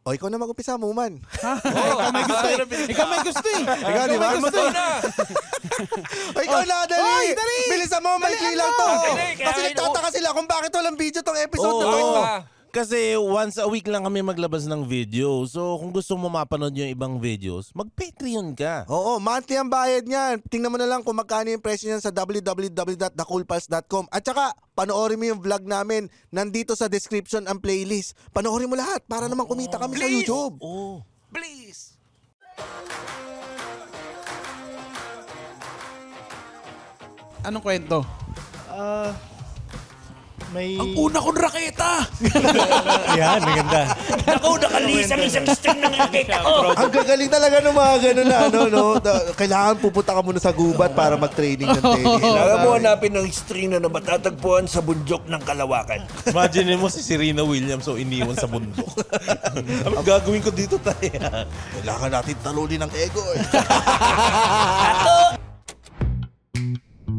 O, ikaw na mag-umpisa, Muman. Ikaw may gusto eh. Ikaw may gusto eh. Ikaw, di ba? O, ikaw na, dali. Oy, dali. Bilisan mo, maikli lang to. Kasi nagtataka sila kung bakit walang video tong episode na to. Kasi once a week lang kami maglabas ng video. So kung gusto mo mapanood yung ibang videos, mag-Patreon ka. Oo, monthly ang bayad niyan. Tingnan mo na lang kung magkano yung presyo niyan sa www.thecoolpals.com. At saka, panoorin mo yung vlog namin. Nandito sa description ang playlist. Panoorin mo lahat para naman kumita kami sa YouTube. Oh. Please! Anong kwento? May... Ang una kong raketa! Yan, maganda. Ako, nakalisang isang string ng raketa ko! Ang gagaling talaga ng mga ganun na kailangan pupunta ka muna sa gubat para mag-training ng tennis. Kailangan mo hanapin ng string na matatagpuan sa bundok ng Kalawakan. Imagine mo si Serena Williams o iniwan sa bundok. Ano gagawin ko dito tayo? Kailangan natin talunin ng ego.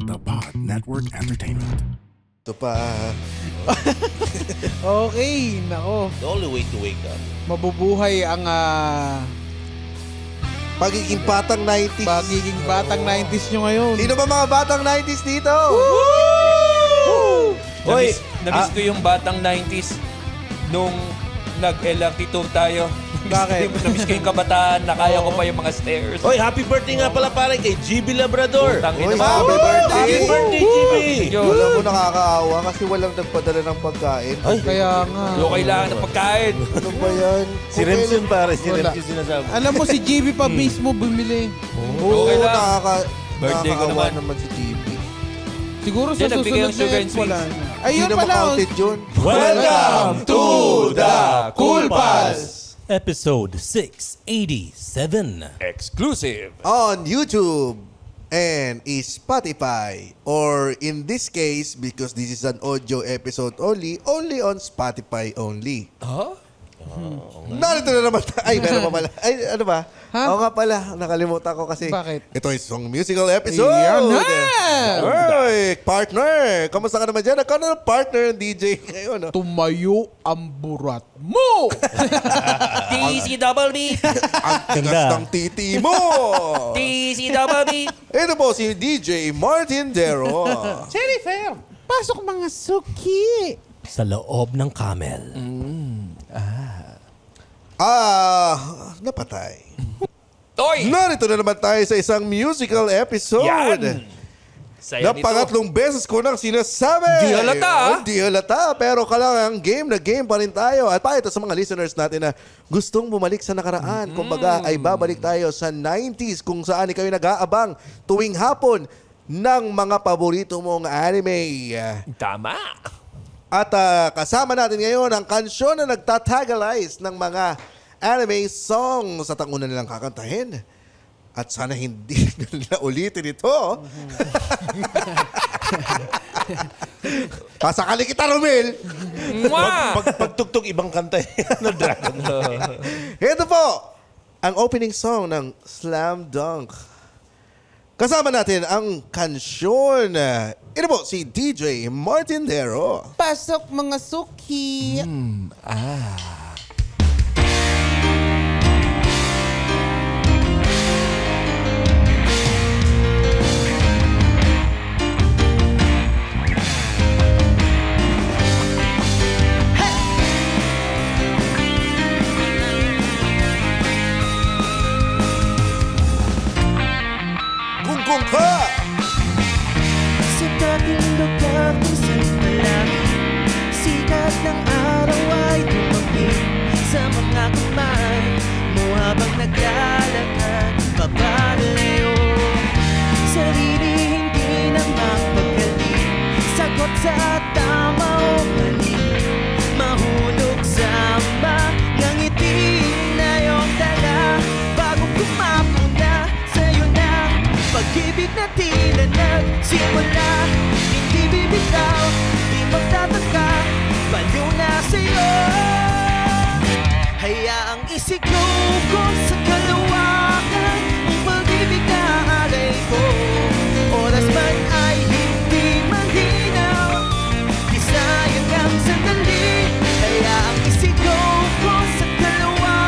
The Pod Network Entertainment. Ito pa. Okay, nako. The only way to wake up. Mabubuhay ang Pagiging batang 90s. pagiging batang 90s nyo ngayon. Sino ba mga batang 90s dito? Namiss ko yung batang 90s nung nag-LRT tour tayo. Bakit? Namiss ko yung kabataan na kaya ko pa yung mga stairs. Oy, happy birthday nga pala pare kay GB Labrador. Uy, happy birthday! Happy birthday, GB! Alam mo, nakakaawa kasi walang nagpadala ng pagkain. Ay, Kaya nga. Yung kailangan ng pagkain. Ano ba yan? si Rems yun pare, si Wala. Rems yung sinasabi. Alam mo si GB pa mismo bumili. Oo, Okay lang. Birthday ko nakakaawa naman. naman si JP. Siguro sa Yan, nagbigay susunod ang sugar na and wala sweets. na. Hindi Ayun na pala. ma-counted yun. Welcome to the Cool Pals! Episode 687. Exclusive. On YouTube and Spotify. Or in this case, because this is an audio episode only on Spotify only. Huh? Narito na naman. Ay, meron pa pala. Ay, ano ba? Ha? Oo nga pala. Nakalimutan ko kasi. Bakit? Ito is isang musical episode. Yan na! Hey, partner! Kamusta ka naman dyan? Nagkano ng partner ng DJ ngayon? No? Tumayo ang burat mo! TCWB! Ang tigas ng titi mo! TCWB! Ito po si DJ Martin Dero. Jennifer! Pasok mga suki! Sa loob ng camel. Napatay. Toy! Narito na naman tayo sa isang musical episode. Yan! Saya Na nito. pangatlong beses ko nang sinasabi. Di halata, ah. Di halata. Pero kailangan game na game pa rin tayo. At pa ito sa mga listeners natin na gustong bumalik sa nakaraan. Kumbaga ay babalik tayo sa 90s kung saan kayo nag-aabang tuwing hapon ng mga paborito mong anime. Tama! At kasama natin ngayon ang kansyon na nagtatagalize ng mga anime songs at ang una nilang kakantahin. At sana hindi na ulitin ito. Pasakali kita, Romel! Mwah! Pagtugtog ibang kanta na Dragon. Ito po, ang opening song ng Slam Dunk. Kasama natin ang kansyon. Ito po, si DJ Martin Dero. Pasok mga suki! Kung ka! Sa dating lugar kung saan palagi sikat ng araw ay dumating sa mga kamay mo habang naglalakad papalayo. Sarili hindi na magpagaling, sagot sa tama o mali, mahulog sa mga ngiti na iyong dala bago kumapuna sa'yo na pag-ibig na tila nagsimula. Hindi bibitaw, di magtataka, baliw na sa'yo. Hayaang isigaw ko sa kalawakan ang pag-ibig na alay ko. Oras man ay hindi malinaw, di sayang ang sandali. Hayaang isigaw ko sa kalawakan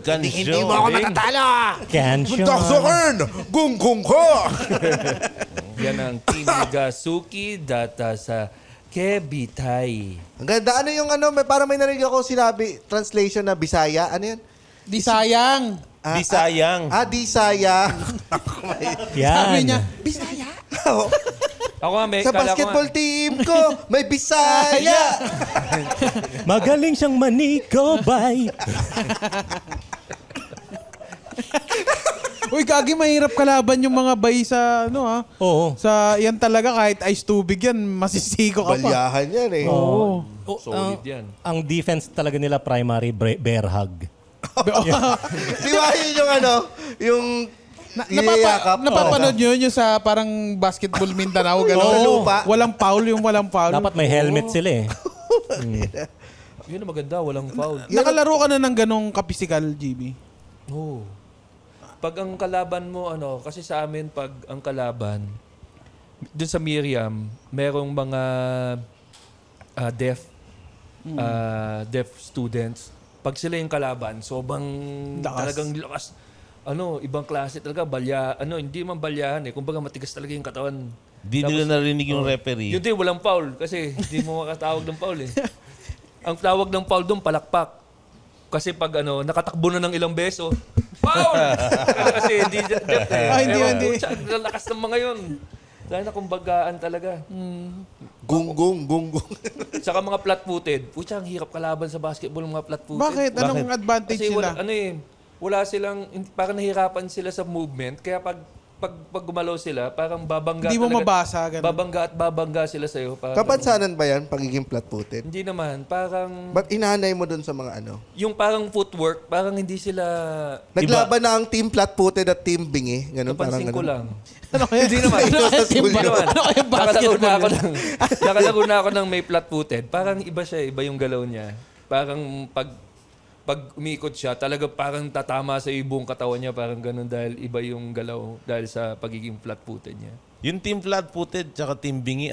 Kansyon. Hindi mo ako matatalo! Kansyon. Punta sa akin! Gung-gung ko! Yan ang Team Gasuki data sa Kebitay. Ang ganda. Ano yung ano, parang may narinig ako sinabi, translation na Bisaya. Ano yan? Di sayang. Di sayang. Di sayang. Yan. Sabi niya, Bisaya. Ako nga, may Sa kala ko basketball nga, team ko, may Bisaya. Magaling siyang manikobay. Uy, Gagi, mahirap kalaban yung mga bay sa, ano ha? Oo. Sa, yan talaga, kahit ice tubig yan, masisiko ka pa. Balyahan yan eh. Oo. solid yan. Ang defense talaga nila primary, bear hug. Di ba yun yung ano, yung yayakap? Napapanood nyo yun yung sa parang basketball Mindanao, gano'n. Sa lupa. Walang foul, yung walang foul. Dapat may helmet sila eh. Yun ang maganda, walang foul. Nakalaro ka na ng ganong kapisikal, GB? Oo. Pag ang kalaban mo, kasi sa amin, pag ang kalaban, dun sa Miriam, merong mga deaf students. Pag sila yung kalaban, sobrang talagang lakas. Ibang klase talaga, hindi man balyahan eh. Kumbaga matigas talaga yung katawan. Di nila narinig yung referee. Yun din, walang foul. Kasi hindi mo makatawag ng foul eh. Ang tawag ng foul doon, palakpak. Kasi pag nakatakbo na ng ilang beso, foul! Kasi hindi deaf eh. Hindi. Ang lakas ng mga yun. Dahil na kumbagaan talaga. Gung-gung. Saka mga flat-footed. Pucha, ang hirap kalaban sa basketball ng mga flat-footed. Bakit? Anong advantage Kasi sila? wala silang, parang nahihirapan sila sa movement. Kaya pag gumalaw sila, parang babangga Hindi mo talaga. mabasa, ganun. Babangga sila sa'yo. Kapansanan ba yan, pagiging flat-footed? Hindi naman. Parang, Ba't inahanay mo dun sa mga ano? yung parang footwork, parang hindi sila, Naglaban na ang team flat-footed at team bingi. Ganun, parang napansin ko ganun. lang. Ano kaya? Hindi naman. Hindi naman. Ano kaya basketball? Nakalaro na ako ng may flat-footed. Parang iba siya, iba yung galaw niya. Parang pag umiikot siya, talaga parang tatama sa buong katawan niya, parang ganun dahil iba yung galaw dahil sa pagiging flat-footed niya. Yung team flat-footed tsaka team bingi,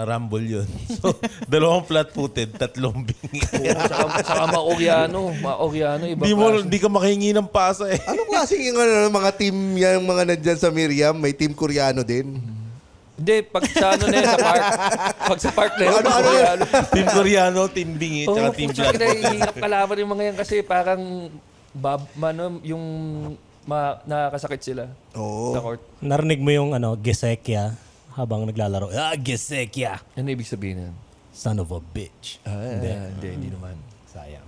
rumble yun. So, 2 flat-footed, 3 bingi. Saka Maoryano, iba klase. Di ka makahingi ng pasa eh. Anong klaseng yung mga team yung mga nandyan sa Miriam? May team Koreano din. Hindi, pag sa na yun, sa park. Pag sa park na yun, Maoryano. Team Koreano, team bingi, tsaka team flat-footed. Hirap kalaban yung mga yan kasi parang yung nakakasakit sila sa court. Narinig mo yung Gesekya habang naglalaro. Gesekya. Ano ibig sabihin nun? Son of a bitch. Hindi naman. Sayang.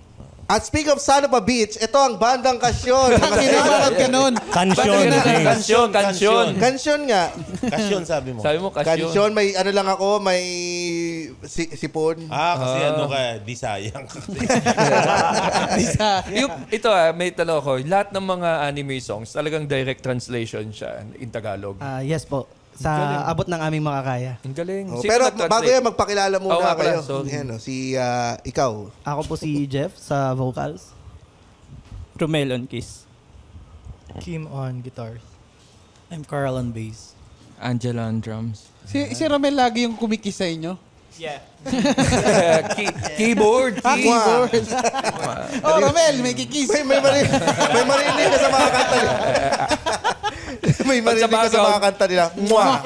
At speak of Son of a Beach, ito ang bandang Kasyon. Kinabakad ka nun. Kansyon. Kansyon. Kansyon nga. Kasyon sabi mo. Sabi mo, kasyon. Kansyon, may lang ako, may sipon. Kasi di sayang. Ito may tanong ako. Lahat ng mga anime songs, talagang direct translation siya in Tagalog. Yes po. Sa abot ng aming makakaya. Ang galing. Oh, Sino pero nag-translate? bago yan, magpakilala muna Oo nga pala, kayo. sorry. Yan, ikaw. Ako po si Jeff sa vocals. Romel on keys. Kim on guitars. I'm Carl on bass. Angela on drums. Si Romel lagi yung kumikis sa inyo? Yeah. Keyboard. Keyboard. Romel, may kikis. May marinig ka sa mga kanta nila. May marinig ka sa mga kanta nila. Mwah!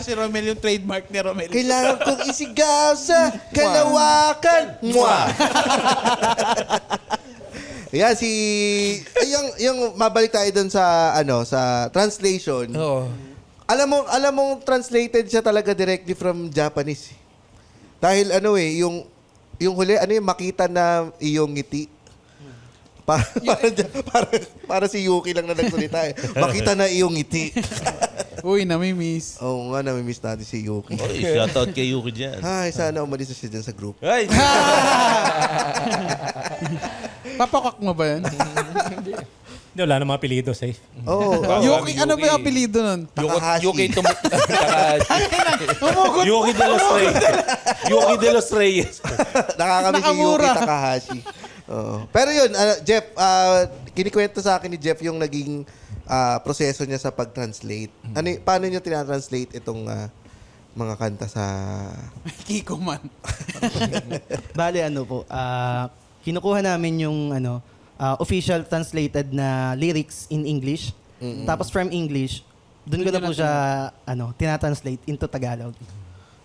Si Romel yung trademark ni Romel. Kailangan kong isigaw sa kalawakan. Mwah! Yan, yung mabalik tayo dun sa, sa translation. Oo. Alam mo translated siya talaga directly from Japanese. Dahil yung huli, makita na iyong ngiti. Para si Yuki lang na nagsalita eh. Makita na iyong ngiti. Uy, namimiss. Oo nga, namimiss natin si Yuki. Oy, shoutout kay Yuki dyan. Ay, sana umalis na siya dyan sa group. Ay! Papakak mo ba yan? Hindi, wala namang apelido, safe. Oo. Yuki, ano ba yung apelido nun? Takahashi. Yuki de los Reyes. Yuki de los Reyes. Nakakamiss si Yuki Nakamura. Takahashi. Oo. Pero yun, Jeff, kinikwento sa akin ni Jeff yung naging proseso niya sa pag-translate. Paano niyo tinatranslate itong mga kanta sa... Kiko man. Bale, kinukuha namin yung official translated na lyrics in English. Tapos from English, doon ko na po siya tinatranslate into Tagalog.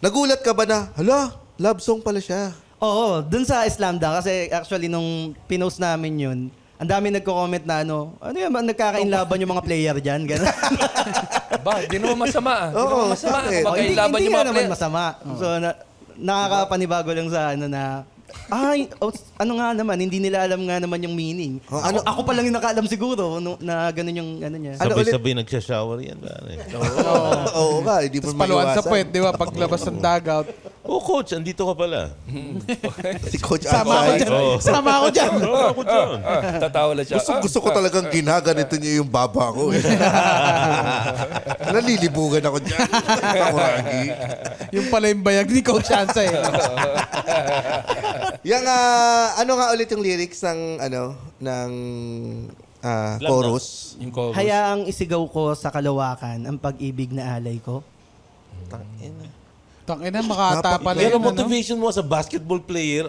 Nagulat ka ba na, hala, love song pala siya? Oo, doon sa Slam Dunk kasi actually nung pinost namin yun, ang dami nagko-comment na ano yan, nagkakainlaban yung mga player dyan, gano'n. Ba, di naman masama. Di naman masama. bakit? Magkailaban Hindi yung mga naman player. masama. So, nakakapanibago lang sa ano nga naman, hindi nila alam nga naman yung meaning. Ako pa lang yung nakaalam siguro na gano'n yung niya. Sabay-sabay nagsha-shower yan. Oo nga, hindi mo Tapos paluan sa maiwasan. puwet, di ba? Paglabas ng dugout. Oh, coach, andito ka pala. Si Coach Sama ako Asay. dyan. Sama ako dyan. Ako dyan. Tatawa lang siya. Gusto ko talagang ginaganito niya yung baba ko. Nalilibugan ako dyan. Takuragi. Yung pala yung bayag ni Coach Ansa eh. Yang ano nga ulit yung lyrics ng chorus? Yung chorus. Hayaang isigaw ko sa kalawakan ang pag-ibig na alay ko. Tangina, makata pala Pero yun, ano? motivation mo as a basketball player.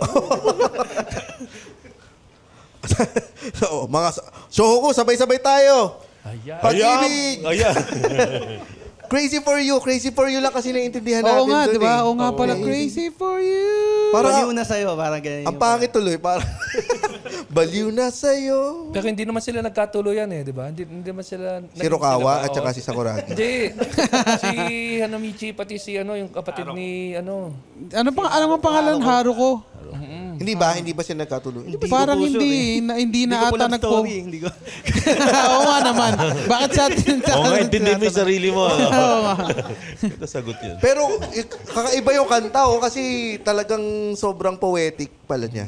So, show ko, sabay-sabay tayo. Pag-ibig! Ayan. Crazy for you lang kasi naiintindihan natin. Oo nga, dun di ba? eh. Oo nga pala, crazy for you. Baliw na sa'yo, parang ganyan. Ang pangit tuloy, parang baliw na sa'yo. Pero hindi naman sila nagkatuluyan eh, di ba? Hindi naman sila... Si Rokawa at saka si Sakuragi. Hindi. Si Hanamichi, pati si yung kapatid ni Ano ang pangalan? Haruko. Hindi ba sila nagkatuloy? Parang hindi na ata nagpo. Hindi ko. Oo nga naman. Bakit sa atin? Oo nga, intindi mo yung sarili mo. Oo nga. Nasagot yun. Pero kakaiba yung kanta kasi talagang sobrang poetic pala niya.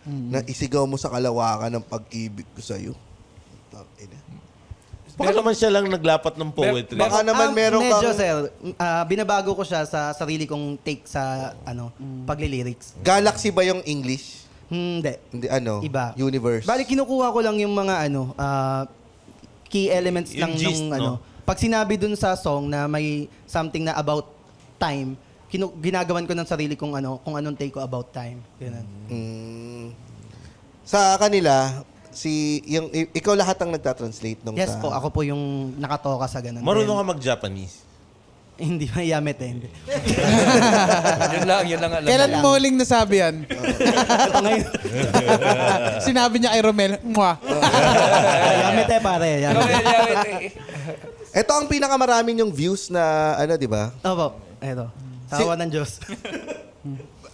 Na isigaw mo sa kalawakan ng pag-ibig ko sa'yo. Baka naman siya lang naglapat ng poetry. Baka naman meron medyo, kang... sir. Binabago ko siya sa sarili kong take sa pagli-lyrics. Galaxy ba yung English? Hindi. Hindi, Iba. Universe. Bali, kinukuha ko lang yung mga key elements Yung lang gist, nung no? Pag sinabi dun sa song na may something na about time, ginagawan ko ng sarili kung anong take ko about time. Ganun. Sa kanila, ikaw lahat ang nagtatranslate nung Yes po, ako po yung nakatoka sa ganun. Marunong ka mag-Japanese. Hindi mayamit eh. Hindi. Yun lang alam. Kailan mo huling nasabi yan? Sinabi niya kay Romel, mwah. Yamit eh pare. Yamit. Ito ang pinakamaraming yung views na, di ba? Opo, eto. Tawa ng Diyos.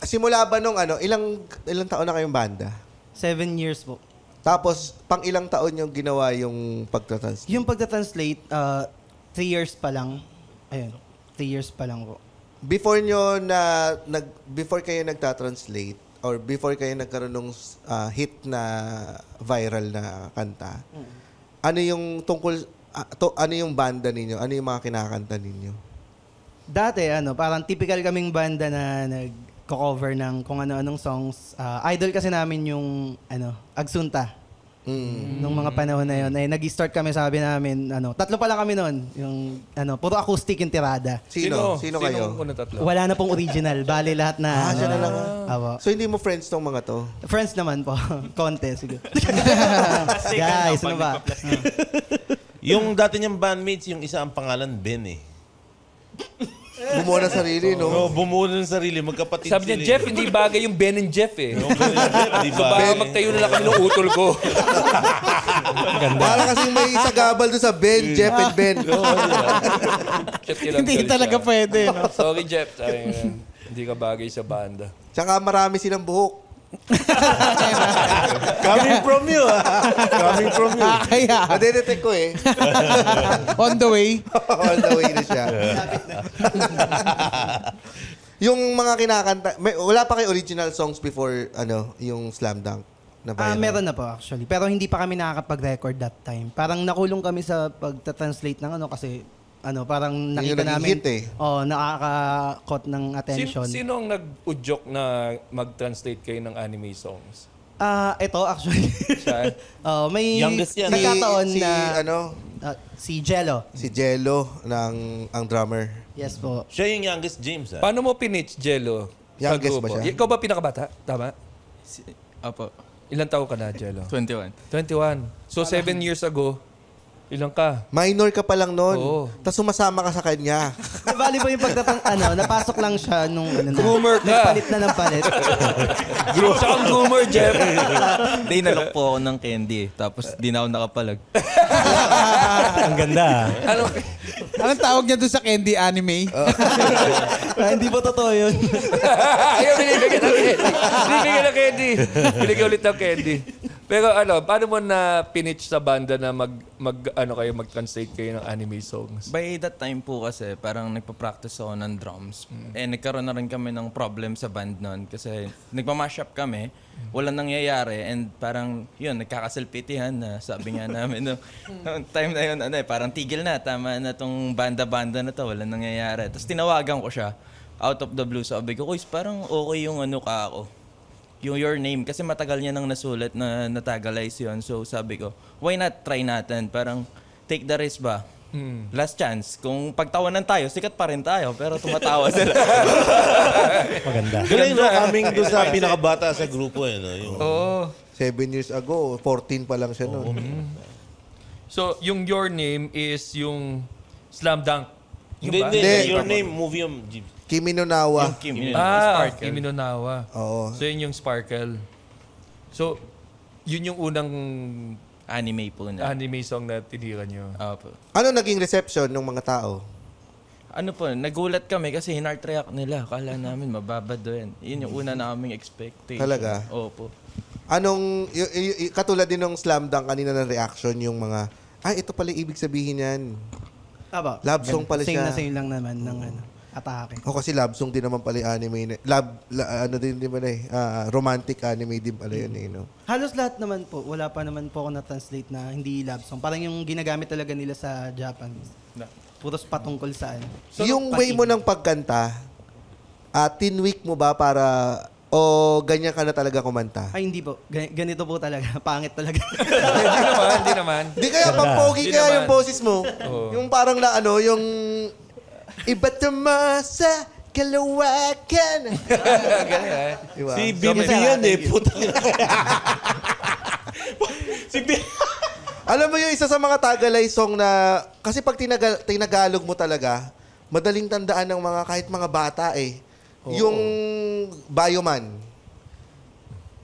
Simula ba nung ilang taon na kayong banda? 7 years po. Tapos, pang ilang taon yung ginawa yung pagtatranslate? Yung pagtatranslate, 3 years pa lang. Ayun, 3 years pa lang po. Before kayo nagtatranslate, or before kayo nagkaroon ng hit na viral na kanta, ano yung tungkol, ano yung banda ninyo? Ano yung mga kinakanta ninyo? Dati, parang typical kaming banda na nag-cover ng kung ano-anong songs. Idol kasi namin yung, Agsunta. Nung mga panahon na yun, nag-start kami, sabi namin, 3 pa lang kami noon. Yung, puro acoustic yung tirada. Sino kayo? Unang tatlo? Wala na pong original. Bali lahat na, Siya na lang. Apo. So, hindi mo friends tong mga to? Friends naman po. Konti, siguro. Guys, ano ba? Yung dati niyang bandmates, yung isa ang pangalan Ben eh. Bumuo ng sarili, no? No, bumuo ng sarili, magkapatid Sabi niya, sila. Jeff, hindi bagay yung Ben and Jeff eh. Di So ba? baka magtayo na lang kami ng utol ko. Para kasing may sagabal doon sa Ben, Jeff and Ben. Jeff, kilang Hindi galit talaga siya. pwede. No? Sorry, Jeff. Sabi niya, hindi ka bagay sa banda. Tsaka marami silang buhok. Coming from you, Coming from you. Kaya, Nadedetect ko eh. on the way. On the way na siya. Yung mga kinakanta, wala pa kayo original songs before yung Slam Dunk na viral? Meron na po actually. Pero hindi pa kami nakakapag-record that time. Parang nakulong kami sa pagta-translate ng kasi parang nakita naging namin. hit eh. Nakaka-caught ng attention. Sino ang nag-udyok na mag-translate kayo ng anime songs? Ito actually. Siya? May Youngest yan. nagkataon si, na ano, si Jello. si Jello ang drummer. Yes po. Siya yung youngest James, Paano mo pinitch, Jello? sa Youngest ba grupo? siya? Ikaw ba pinakabata? Tama? Apo. Ilan taon ka na, Jello? 21. 21. So, 7 years ago, ilang ka? Minor ka pa lang noon. Oo. Tapos sumasama ka sa kanya. Bali po yung napasok lang siya nung Groomer ka. nagpalit na ng palit. Siya ang groomer, Jeff. Hindi, nalok po ako ng candy. Tapos di na ako nakapalag. Ang ganda. Anong tawag niya doon sa candy anime? Hindi po totoo yun. Ayaw, binibigyan ng candy. Binibigyan ng candy. Binibigyan ulit ng candy. Pero paano mo na pinitch sa banda na mag-translate kayo ng anime songs? By that time po kasi, parang nagpa-practice ako ng drums. Nagkaroon na rin kami ng problem sa band noon. Kasi nagpa-mash up kami, walang nangyayari. And parang, yun, nagkakasalpitihan na. Sabi nga namin, noong time na yun, parang tigil na. Tama na tong banda-banda na to, walang nangyayari. Tapos tinawagan ko siya, out of the blue. Sabi ko, Kuys, parang okay yung ako. Yung Your Name, kasi matagal niya nang nasulat na natagalize yun. So sabi ko, why not try natin? Parang take the risk ba? Last chance. Kung pagtawanan tayo, sikat pa rin tayo. Pero tumatawa sila. Maganda. Galing no, coming doon sa pinakabata sa grupo. No? Yung... 7 years ago, 14 pa lang siya noon. So, yung Your Name is yung Slam Dunk. Yung ba? Hindi. Your Name, movie yung... Kimi no Nawa. Kimi no Nawa. Oo. So, yun yung Sparkle. So, yun yung unang Anime po na. anime song na tinira nyo. Opo. Ano naging reception ng mga tao? Ano po, nagulat kami kasi hinart react nila. Akala namin mababa doon. Yun yung una naming expectation. Talaga? Opo. Anong, katulad din ng Slam Dunk kanina na reaction yung mga, ito pala ibig sabihin yan. Aba, Love song pala same siya. na same lang naman ng atake. O kasi love song din naman pala yung anime. Romantic anime din pala yun no? Halos lahat naman po. Wala pa naman po ako na-translate na hindi love song. Parang yung ginagamit talaga nila sa Japanese. Puros patungkol sa So, yung way mo ng pagkanta, tinweak mo ba para o ganyan ka na talaga kumanta? Ay, hindi po. Ganito po talaga. Pangit talaga. Hindi naman. Di kaya pang-pogi Di kaya naman. yung boses mo. Yung parang na yung iba't sa kalawakan. Diba? Si Big yan puta. Si Big... Alam mo yung isa sa mga Tagalay song na, kasi pag tinagalog mo talaga, madaling tandaan ng mga kahit mga bata Yung Bioman.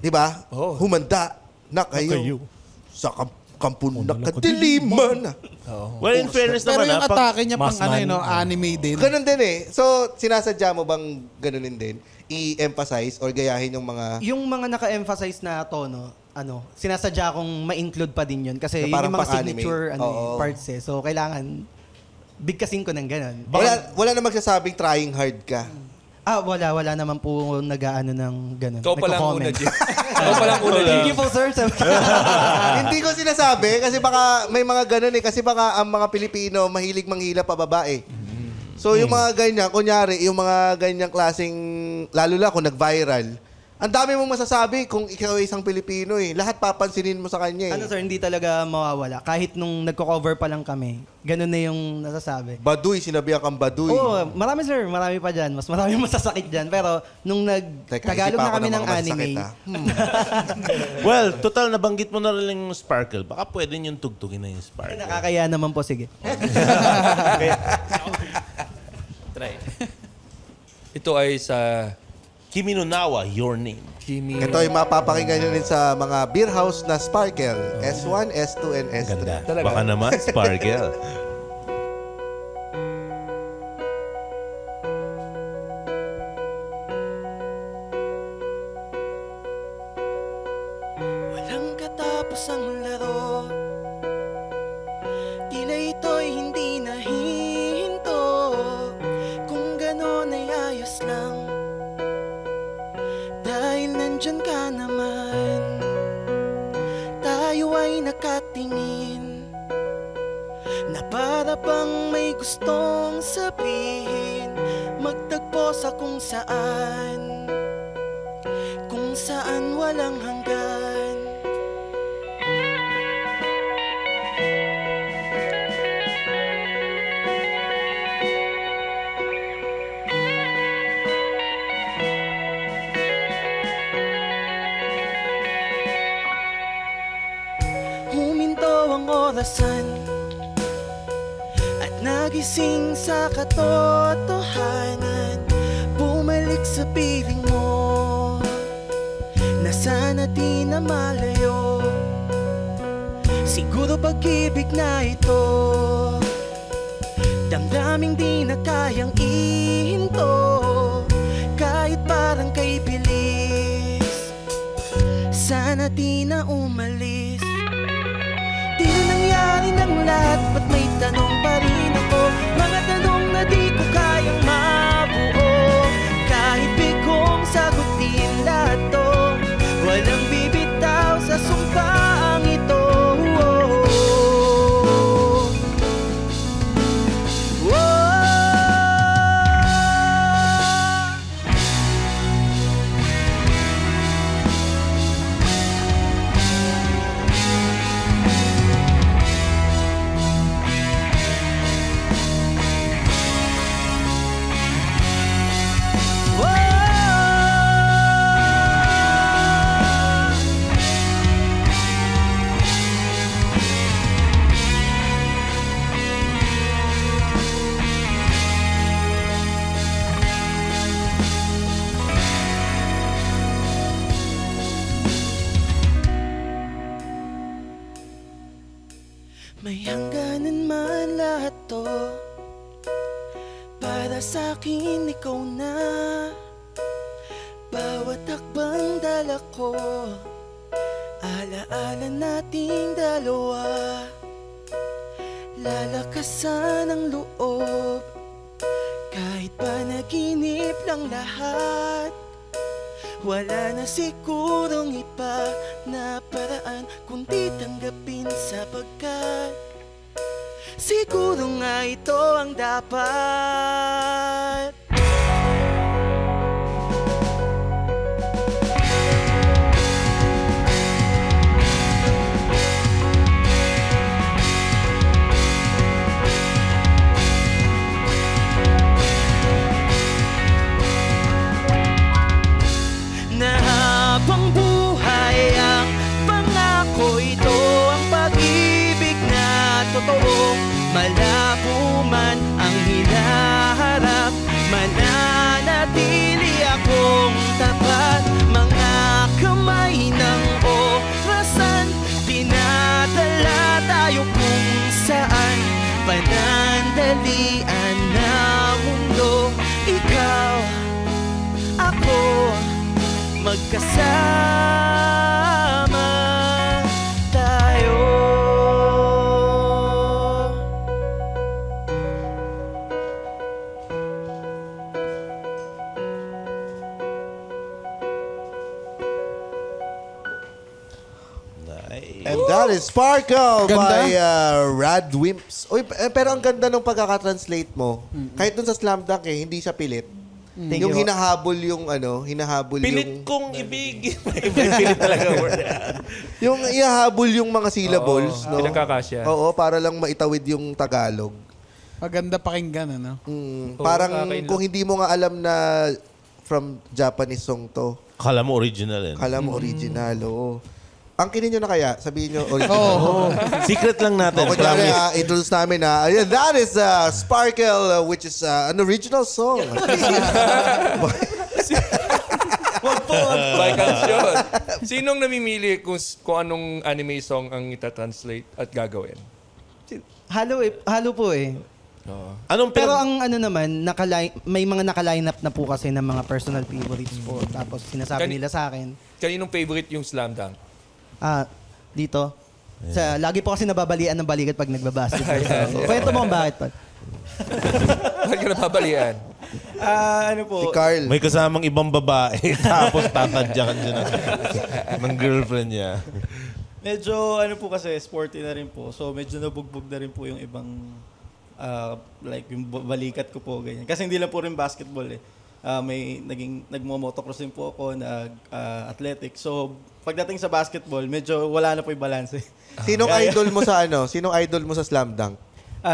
Di ba? Humanda na kayo. Sa kampun na kadiliman. Well, in fairness Pero naman yung atake niya pang anime din. Ganun din So, sinasadya mo bang ganunin din? I-emphasize or gayahin yung mga... Yung mga naka-emphasize na tono, sinasadya kong ma-include pa din yun. Kasi Na yun parang yung mga pang-anime. signature Oo. parts So, kailangan bigkasin ko ng ganun. Wala na magsasabing trying hard ka. Wala naman po nag-aano ng ganun. Ikaw pa lang una, Nagko-comment. Jim. Ikaw pa lang una, Jim. Thank you po, sir. Hindi ko sinasabi kasi baka may mga ganun kasi baka ang mga Pilipino mahilig manghila pa babae. So yung mga ganyan, kunyari, yung mga ganyang klaseng, lalo na kung nag-viral, ang dami mong masasabi kung ikaw ay isang Pilipino Lahat papansinin mo sa kanya Sir, hindi talaga mawawala. Kahit nung nagko-cover pa lang kami, ganun na yung nasasabi. Baduy, sinabihan kang baduy. Oo, marami sir, marami pa dyan. Mas marami masasakit dyan. Pero nung nag-Tagalog na kami ng anime, Well, total nabanggit mo na rin yung Sparkle. Baka pwede yung tugtugin na yung Sparkle. nakakaya naman po, sige. Try. Ito ay sa Kimi no Nawa, Your Name. Ito ay mapapakinggan nyo rin sa mga beer house na Sparkle. S1, S2, and S3. Ganda. Baka naman, Sparkle. Walang katapos ang laro, tila ito'y hindi nahihinto. Kung gano'n ay ayos lang, dahil nandyan ka naman. Tayo ay nakatingin, na para bang may gustong sabihin. Magtagpo sa kung saan walang hanggan. Huminto ang orasan at nagising sa katotohanan. Bumalik sa piling mo na sana di na malayo. Siguro pag-ibig na ito, damdaming di na kayang ihinto. Kahit parang kay bilis, sana di na umalis. Di na nangyari ng lahat, ba't may tanong pa rin ako? Mga tanong na di ko kayang mabuo. Kahit bigong sagutin lahat to, walang bibitaw sa sumpaang ito. May hangganan man lahat to, para sa'kin ikaw na. Bawat hakbang dala ko, alaala nating dalawa. Lalakasan ang loob, kahit panaginip lang lahat. Wala na sigurong iba na paraan kundi tanggapin, sapagkat siguro nga ito ang dapat. Na habang buhay ang pangako, ito ang pag-ibig na totoo. Malabo man ang hinaharap, mananatili akong tapat. Mga kamay ng orasan, dinadala tayo kung saan. Panandalian na mundo, ikaw, ako, magkasama tayo. And that is Sparkle Ganda. by Rad Wimps. Uy, pero ang ganda ng pagkakatranslate mo. Kahit dun sa Slam Dunk hindi siya pilit. Thank Yung you. hinahabol yung hinahabol Pilit yung kong ibigin. Pilit talaga word. yung ihahabol yung mga syllables, no? Pinagkakasya. Oo, para lang maitawid yung Tagalog. Maganda pakinggan, ano? Parang kakain kung hindi mo nga alam na from Japanese song to, Kala mo original eh. kala mo original, oo. Angkinin nyo na kaya? Sabihin nyo original. Secret lang natin. O, kunyari, Promise. introduce namin na, ayun, that is Sparkle, which is an original song. By Canción. Sinong namimili kung anong anime song ang itatranslate at gagawin? Halo po eh. Anong Pero ang ano naman, may mga naka-line up na po kasi ng mga personal favorites po. Tapos sinasabi nila sa akin, Kaninong favorite yung Slam Dunk? dito. Lagi po kasi nababalian ng balikat pag nagbabasketball. Kwento mo kung bakit pa. Bakit ka napabalian? Ano po? Si Carl. May kasamang ibang babae tapos tatadyakan siya ng girlfriend niya. Medyo ano po kasi, sporty na rin po. So medyo nabugbog na rin po yung ibang like yung balikat ko po ganyan. Kasi hindi lang po rin basketball eh. May nagmo-motocross din po ako, nag-athletics. So pagdating sa basketball, medyo wala na po yung balance. Sinong idol mo sa Sinong idol mo sa Slam Dunk?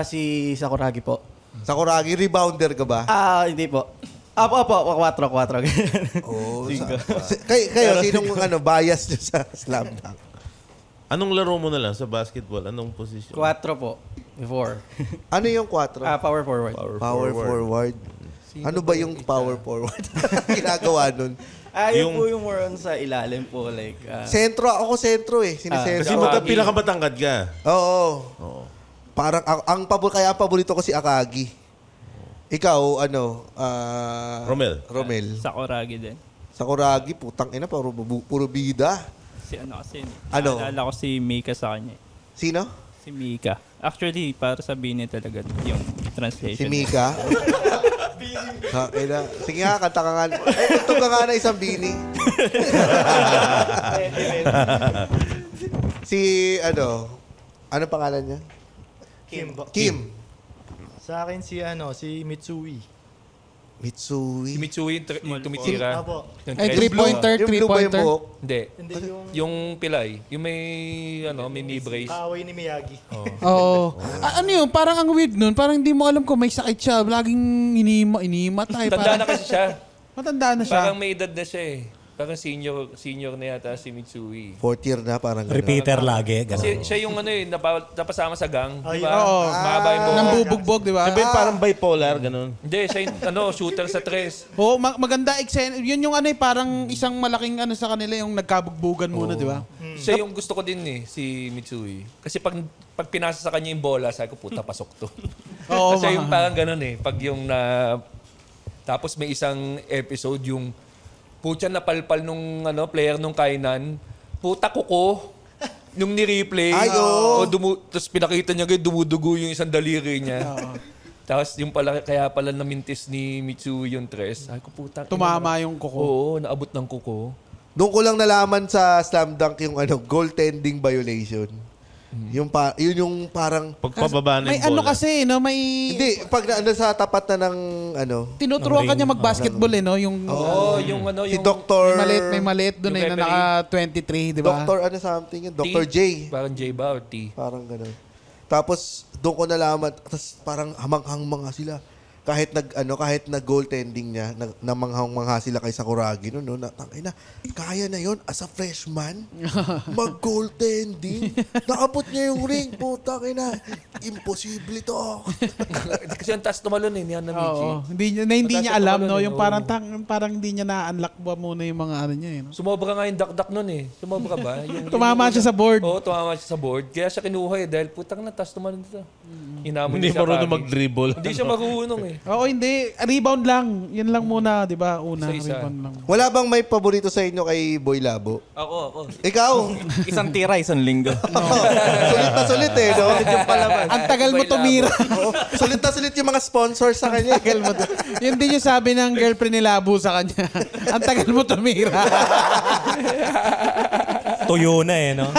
Si Sakuragi po. Sakuragi, rebounder ka ba? Hindi po. Opo, 4. Oh, kayo, sinong bias nyo sa Slam Dunk? Anong laro mo na lang sa basketball? Anong position? 4 po. Before. Ano yung 4? Power forward. Power forward. Ano ba yung power forward? Ginagawa nun. Yung po yung more on sa ilalim po. Like, Sentro. Ako sentro eh. Kasi Sinisentro. pinakamatangkad ka. Oo. Parang kaya ang paborito ko si Akagi. Ikaw, Romel. Sa Koragi din. Sa Koragi, putang ina, puro bida. Si ano kasi, Ano? naalala ko si Mika sa kanya. Sino? Si Mika. Actually, para sabihin niya talaga yung translation. Si Mika? Sige nga, kanta ka nga. Tugtog ka nga na isang bini. Ano pangalan niya? Kim. Sa akin si Mitsui. Mitsui. Si Mitsui yung tumitira. Apo. Ay, 3-pointer, Yung blue ba yung 3-pointer. buhok? Hindi. Hindi Yung pilay. Yung may knee brace. kaaway ni Miyagi. Oo. Ano yun? Parang ang weird nun. Parang hindi mo alam kung may sakit siya. Laging inimatay. Tanda na kasi siya. Matanda na siya. Parang may edad na siya eh. Parang senior na yata si Mitsui. 4th year na, parang gano'n. Repeater lagi. Kasi Ganun. siya yung napasama sa gang. Di ba? Oo. Mahaba yung buhok. Nambubugbog, di ba? Sabihin parang bipolar, ganun. Hindi, siya yung shooter sa tres. Oo, maganda eksena. Yun yung parang isang malaking sa kanila yung nagkabugbugan muna, di ba? Siya yung gusto ko din si Mitsui. Kasi pag pinasa sa kanya yung bola, sabi ko, puta, pasok to. Oo, Kasi yung parang ganun eh. Pag yung tapos may isang episode yung putya napalpal nung player nung kainan. Puta kuko. Nung ni-replay. Ay, oo. Tapos pinakita niya dumudugo yung isang daliri niya. Tapos yung kaya pala namintis ni Mitsui yung tres. Ay ko puta. Tumama yung kuko. Oo, naabot ng kuko. Doon ko lang nalaman sa Slam Dunk yung goaltending violation. Yun yung parang... Pagpababa na May yung bola. kasi, may... Hindi, pag sa tapat na ng Tinuturuan ka niya mag-basketball, yung... yung si Dr. May maliit doon yung na naka-23, di ba? Dr. something yun? Dr. J. Parang J ba or T? Parang gano'n. Tapos, doon ko nalaman, tapos parang hamang-hang mga sila. Kahit goaltending niya, namanghang-mangha sila kay Sakuragi noon, tangina, kaya na yon as a freshman mag-goaltending. Naabot niya yung ring, putang ina. Imposible to. Kasi ang taas tumalon eh, niyan na Michi. Oo. Hindi niya alam, no? Yung parang hindi niya na-unlock ba muna yung mga niya, eh, no? Sumobra nga yung dakdak nun eh. Sumobra ba? Tumama siya sa board. Oo, tumama siya sa board. Kaya siya kinuha eh, dahil putang na, taas tumalon dito. Hindi marunong mag-dribble. Hindi siya marunong eh. Oo, hindi. Rebound lang. Yan lang muna, di ba? Una, Isa-isa. rebound lang. Wala bang may paborito sa inyo kay Boy Labo? Ako. Ikaw? Isang tira, isang linggo. Sulit na sulit eh, no? Ang tagal mo tumira. Sulit na sulit yung mga sponsors sa kanya. Yun din yung sabi ng girlfriend ni Labo sa kanya. Ang tagal mo tumira. Tuyo na no?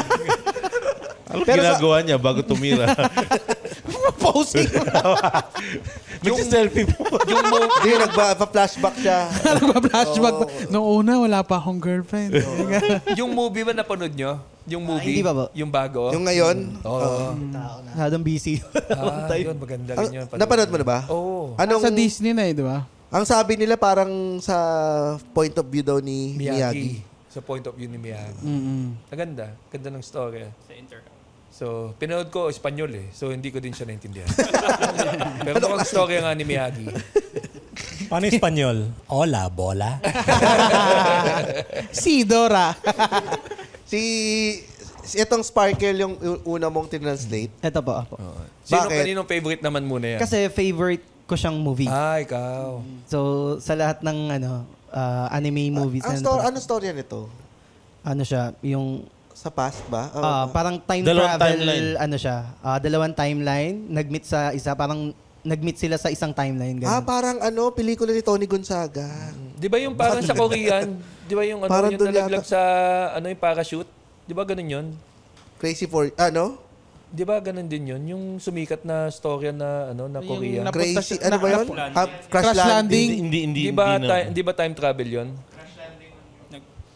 Ano ginagawa niya bago tumira? Posing. Yung selfie mo. Hindi, nagpa-flashback siya. Nagpa-flashback. Noong una, wala pa akong girlfriend. Yung movie ba napanood nyo? Yung movie? Hindi pa ba? Yung bago? Yung ngayon? Oo. Masyadong busy. Yun, maganda rin yun. Napanood mo na ba? Oo. Sa Disney na di ba? Ang sabi nila parang sa point of view daw ni Miyagi. Sa point of view ni Miyagi. Mm-hmm. Ganda ng story. So, pinanood ko Espanyol eh. So, hindi ko din siya naintindihan. Pero mukhang story nga ni Miyagi. Paano Espanyol? Hola, bola. Si Dora. Itong Sparkle yung una mong tinranslate. Ito po. Kaninong favorite naman muna yan? Kasi favorite ko siyang movie. Ikaw. So, sa lahat ng anime movies. Ano storya nito? Ano siya, yung... Sa past ba? Parang time Dalawang travel, timeline. siya. Dalawang timeline. Nag-meet sa isa, parang nag-meet sila sa isang timeline. Ganun. Parang pelikula ni Tony Gonzaga. Di ba yung parang sa Korean? Di ba yung Parang yung doon nalaglag sa yung parachute? Di ba ganun yun? Crazy for... Di ba ganun din yun? Yung sumikat na storya na na Korea. Crazy... Ano ba yun? Crash Landing. Di ba time travel yun?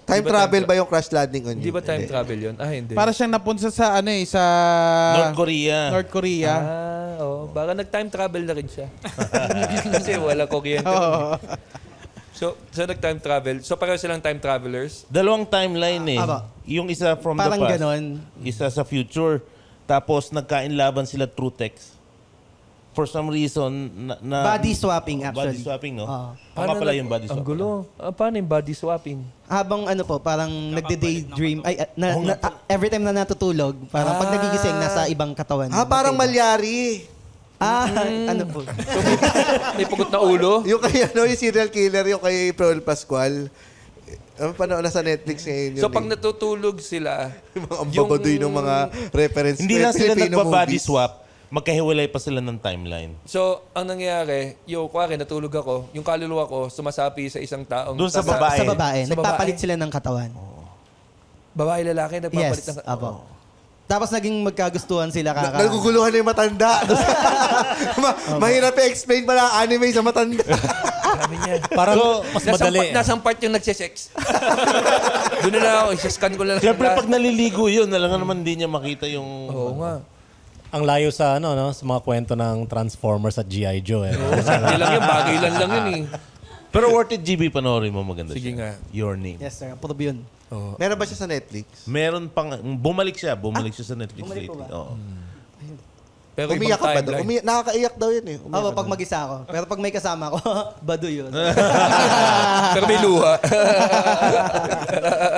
Time travel ba yung Crash Landing? Hindi ba time travel yun? Hindi. Para siyang napunsa sa sa North Korea. Baka nag-time travel na rin siya. Kasi wala Korean. So nag-time travel. So pareho silang time travelers? Dalawang timeline eh. Aba. Yung isa from Parang the past. ganon. Isa sa future. Tapos nagkainlaban sila through text. For some reason, Body swapping, actually. Body swapping, no? Oo. Tama pala yung body Ang swapping. gulo. Paano yung body swapping? Habang ano po, parang nagde-daydream. Every time na natutulog, parang pag nagigising, nasa ibang katawan. Parang Malyari. Ano po? So may pugot na ulo? Yung kay yung serial killer, yung kay Pearl Pascual. Panood na sa Netflix ngayon yun. So pag natutulog sila, ang babadoy ng mga reference. Hindi lang sila Filipino nagpa-body movies. swap. Magkahiwalay pa sila ng timeline. So, ang nangyayari, kuwari natulog ako, yung kaluluwa ko sumasapi sa isang taong... Doon sa babae. Sa babae. Nagpapalit sila ng katawan. Babae, lalaki, nagpapalit Yes, ng... apo. Tapos naging magkagustuhan sila Naguguluhan na yung matanda. Mahirap i-explain pala ang anime sa matanda. Parang mas madali. Nasang part yung nagsisex. Doon na lang ako, isa-scan ko lang. Siyempre, pag naliligo yun, alam nga naman hindi niya makita yung... Oo nga. Ang layo sa sa mga kwento ng Transformers at G.I. Joe. Hindi lang yun, bagay lang yun eh. Pero worth it, GB, panoorin mo, maganda Sige siya. nga. Your Name. Yes, sir. Approve yun. Meron ba siya sa Netflix? Meron pang... Bumalik siya sa Netflix bumalik po lately. ba? Oo. Pero Umiyak ka ba daw? timeline. Nakakaiyak daw yun eh. Ako, pag mag-isa ako. Pero pag may kasama ako, bado yun. Pero may luha.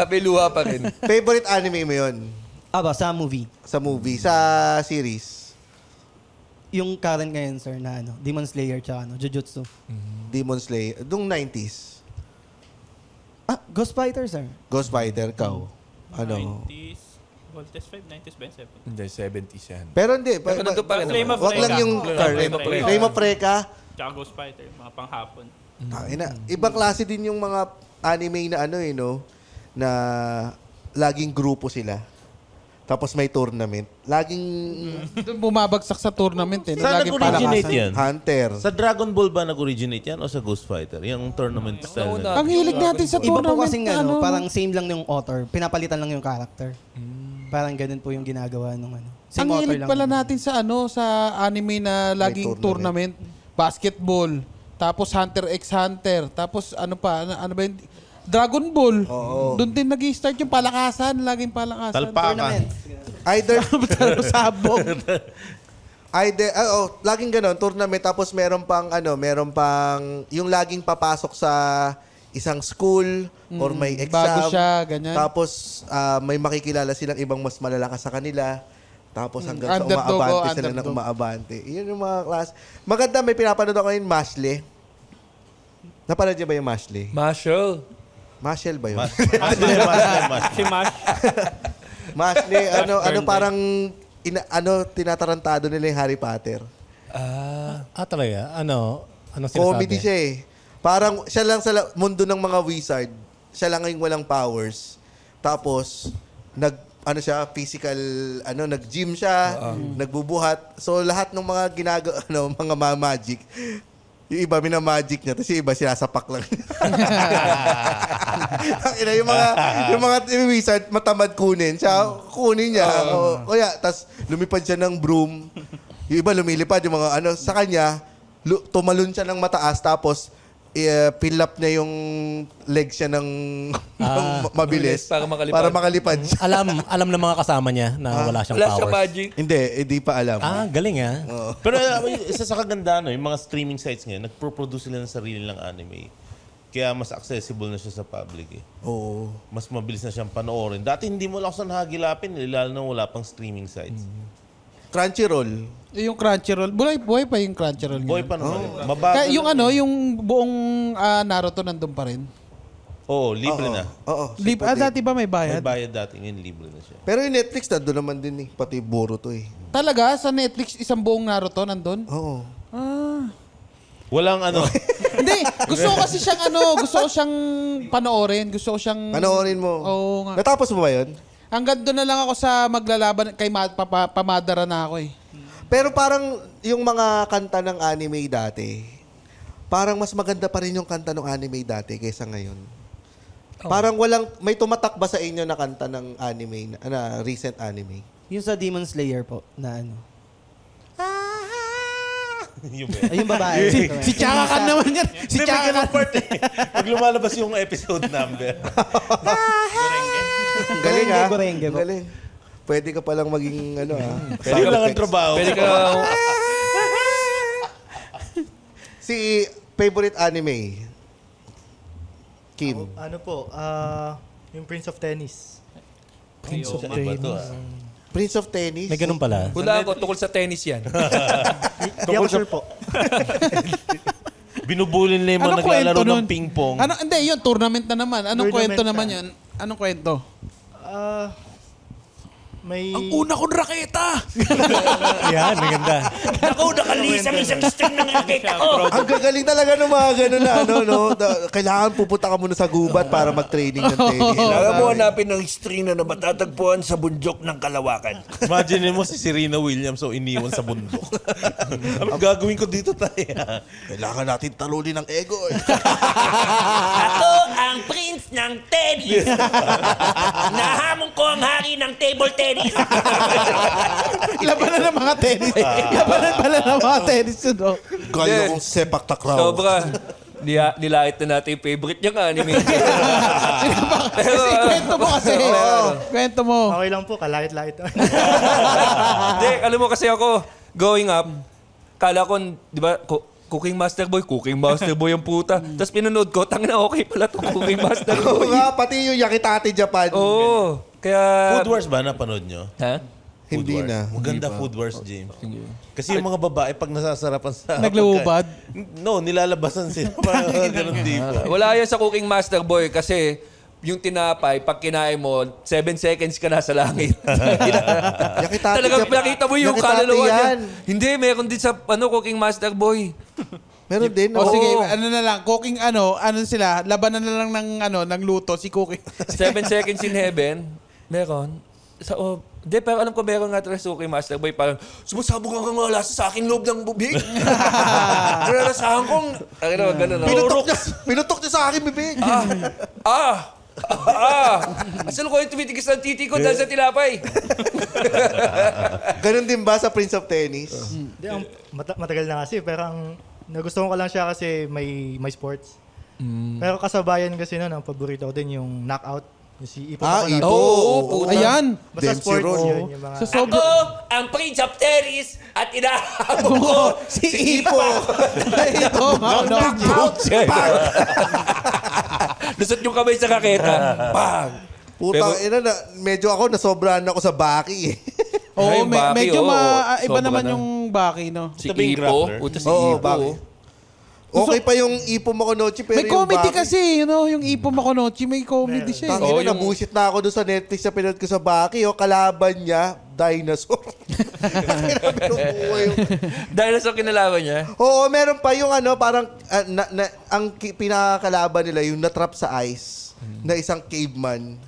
May luha pa rin. Favorite anime mo yun? Sa movie. Sa movie? Sa series? Yung current ngayon, sir, na Demon Slayer tsaka Jujutsu. Demon Slayer. Dung 90s. Ghost Fighter, sir. Ghost Fighter, ikaw. Ano? 90s. Voltes 5, 90s ba 7? Hindi, 70s yan. Pero hindi. Pero nandun pa rin Flame naman. of Wag lang yung Flame of Reka. Flame of Reka. Tsaka Ghost Fighter, mga panghapon. Ibang klase din yung mga anime na na laging grupo sila. Tapos may tournament. Laging... Doon bumabagsak sa tournament eh. Saan Laging nag-originate palakasan. yan? Hunter. Sa Dragon Ball ba nag-originate yan o sa Ghost Fighter? Yung tournament style na. Ang hilig natin sa Iba po tournament. kasing parang same lang yung author. Pinapalitan lang yung character. Parang ganun po yung ginagawa nung Same Ang author hilig lang. pala natin sa sa anime na laging tournament. Basketball. Tapos Hunter x Hunter. Tapos ano ba yun? Dragon Ball. Doon din nag-start yung palakasan. Laging palakasan. Talpakan. Either... Sabog. laging ganon, tournament. Tapos meron pang yung laging papasok sa isang school or may exam. Bago siya, ganyan. Tapos may makikilala silang ibang mas malalakas sa kanila. Tapos hanggang sa Underdog umaabante sila ng underdog. umaabante. Yun yung mga class. Maganda, may pinapanood ako yung Mashley. Napanood niyo ba yung Mashley? Marshall. Marshall ba yun? Si Mash. Mashley, parang tinatarantado nila yung Harry Potter. Talaga? Ano sinasabi? Comedy siya eh. Parang siya lang sa mundo ng mga wizard. Siya lang yung walang powers. Tapos, physical, nag-gym siya, nagbubuhat. So, lahat ng mga mga magic, yung iba minamagic niya, tapos yung iba sinasapak lang. yung mga wizard, matamad kunin. Siya, kunin niya. Kaya, tapos lumipad siya ng broom. Yung iba lumilipad, yung mga sa kanya, tumalon siya ng mataas, tapos fill up niya yung legs siya ng mabilis para makalipad siya. Alam ng mga kasama niya na wala siyang powers. magic. Hindi pa alam. Galing Pero isa sa kagandaan, yung mga streaming sites ngayon, nagpo-produce sila ng sarili lang anime. Kaya mas accessible na siya sa public eh. Oo. Mas mabilis na siyang panoorin. Dati hindi mo lang saan hagilapin, lalo na wala pang streaming sites. Crunchyroll. Yung Crunchyroll. Buhay pa yung Crunchyroll. Boy pa naman. Kaya yung yung buong Naruto nandun pa rin. Oo, libre na. Oo. Dati ba may May bayad? bayad dati, ngayon libre na siya. Pero yung Netflix, nandun naman din eh. Pati Boruto eh. Talaga? Sa Netflix, isang buong Naruto nandun? Oo. Walang Hindi. Gusto ko kasi siyang gusto ko siyang panoorin. Gusto ko siyang... Panoorin mo. Oo nga. Natapos mo ba yun? Hanggang doon na lang ako sa maglalaban kay pamadara na ako eh. Pero parang yung mga kanta ng anime dati, parang mas maganda pa rin yung kanta ng anime dati kaysa ngayon. Parang may tumatak ba sa inyo na kanta ng anime, na recent anime? Yung sa Demon Slayer po, na Ayun babae. Si Chaka Khan naman yan. Si Chaka Khan. Pag lumalabas yung episode number. Ang galing ha. Gorenge Ang po. galing. Pwede ka palang maging ano ha. Pwede lang ang trabaho. Pwede ka... Si favorite anime? Kim. Ano po, yung Prince of Tennis. Prince of Tennis. Prince of Tennis? May ganun pala. Wala ako, tukol sa tennis yan. Hindi ako sure po. Binubulin na yung mga naglalaro ng ping-pong. Ano, hindi, yun, tournament na naman. Anong Tournament kwento na. naman yun? Anong kwento? May... Ang una kong raketa! Yan, maganda. Ako, nakalis ang isang string ng raketa ko. Ang gagaling talaga ng mga ganun na ano, no? Kailangan pupunta ka muna sa gubat para mag-training ng tennis. Kailangan mo hanapin ng string na matatagpuan sa bundok ng Kalawakan. Imagine mo si Serena Williams o iniwan sa bundok. Anong gagawin ko dito tayo? Kailangan natin talunin ng ego. Ako ang prince ng tennis. Nahamon ko ang hari ng table tennis. Labanan ng mga tennis. Labanan pala ng mga tennis yun, no? Gaya kong sepak takraw. Sobra. Nilait na natin yung favorite niyang anime. Kasi kwento mo kasi. Kwento mo. Okay lang po, kalait-lait. Hindi, alam mo kasi ako, growing up, kala ko, di ba, Cooking Master Boy ang puta. Tapos pinanood ko, tangina okay pala to Cooking Master Oo Boy. nga, pati yung Yakitate Japan. Oo. Kaya... Food Wars ba napanood nyo? Ha? Hindi na. Maganda Food Wars, James. Kasi yung mga babae, pag nasasarapan sa... Nagluubad? No, nilalabasan sila. Parang ganun tipo. Wala yan sa Cooking Master Boy kasi yung tinapay, pag kinain mo, 7 seconds ka na sa langit. Yakitate Talagang Japan. nakita mo yung Yakitate kaluluwa niya. yan. Hindi, meron din sa Cooking Master Boy. Meron din. O oo. sige, ano na lang, cooking ano sila, labanan na lang ng luto, si cooking. 7 seconds in heaven, meron. Hindi, pero alam ko meron nga talaga sa Cooking Master Boy, parang sumasabog ang mga lasa sa akin loob ng bubig. Nararasahan kong, gano'n. Pinutok niya sa akin, bibig. Asal ko yung tumitigas ng titi ko dahil sa tilapay. Ganun din ba sa Prince of Tennis? Hindi, matagal na kasi, pero nagustuhan ko lang siya kasi may sports. Pero kasabayan kasi nun, ang paborito ko din yung knockout. Yung si Ipo. Ipo. Oo, Ayan. Basta Dempsey sports Ron. yun. Yung mga... Ako, ang Prince of Tennis at inahabol ko si Ipo. Ito, knockout. Lusot yung kamay sa kaketa. Bang! Putang ina na, medyo ako nasobrahan ako sa Baki. Oo, Ay, Baki, medyo iba sobra naman na. yung Baki, no? Si Ito ba yung Ipo. grappler? Utos si Oo, Ipo. Baki. Okay pa yung Ipo Makonochi, pero May yung comedy Baki, kasi, yung Ipo Makonochi, may comedy siya. Tangina, Oo, yung- nabusit na ako doon sa Netflix sa pinanood ko sa Baki. Kalaban niya, dinosaur. Dahil sa kinalaban niya. Oo, meron pa yung parang ang pinakakalaban nila yung natrap sa ice na isang caveman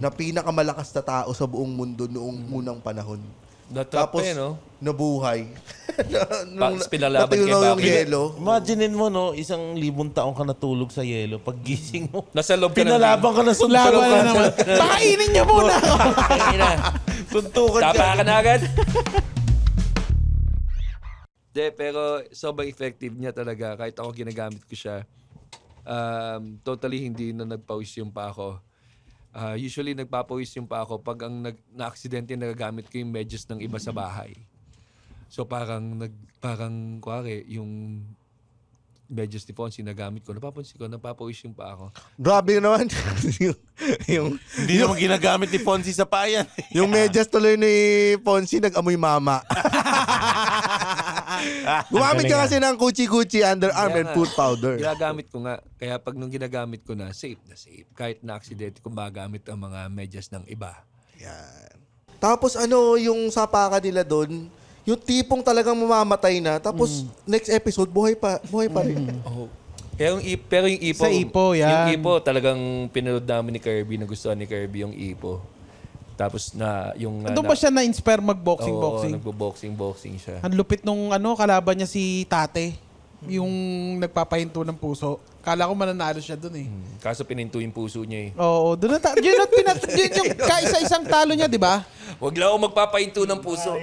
na pinakamalakas na tao sa buong mundo noong unang panahon. Natrap Tapos, pa eh, no? nabuhay. Tapos pinalaban kay natunaw yung Baki. yelo. Imaginein mo, no, 1,000 taong ka natulog sa yelo. Pag gising mo, Nasa loob ka ng pinalaban ka na suntukan. Laban na naman. Pakainin niyo muna ako. Suntukan ka. Tapa ka na agad. De, pero sobrang effective niya talaga. Kahit ako ginagamit ko siya. Totally hindi na nagpawis yung pa ako. Usually nagpapawis yung pa ako pag ang na-aksidente nagagamit ko yung medyas ng iba sa bahay. So parang kuwari, yung medyas ni Fonzie nagamit ko, napapansin ko, napapawis yung pa ako. Grabe naman. Hindi naman ginagamit ni Fonzie sa payan. Yung medyas tuloy ni Fonzie nag-amoy mama. Gumamit ka kasi ng Gucci underarm and foot powder. Ginagamit ko nga. Kaya pag nung ginagamit ko na, safe na safe. Kahit na-aksidente kung magamit ang mga medyas ng iba. Yan. Tapos yung sapaka nila doon, yung tipong talagang mamamatay na, tapos next episode, buhay pa rin. Oh. Kaya pero yung Ipo, Sa Ipo, yan. Yung Ipo, talagang pinanood namin ni Kirby, nagustuhan ni Kirby yung Ipo. Tapos Doon ba siya na-inspire mag-boxing? Oo, nagbo-boxing siya. Ang lupit nung kalaban niya si Tate. yung nagpapahinto ng puso. Kala ko mananalo siya dun eh. Kaso pininto yung puso niya eh. Oo, doon yun yung kaisa-isang talo niya, di ba? Huwag lang ako magpapahinto ng puso.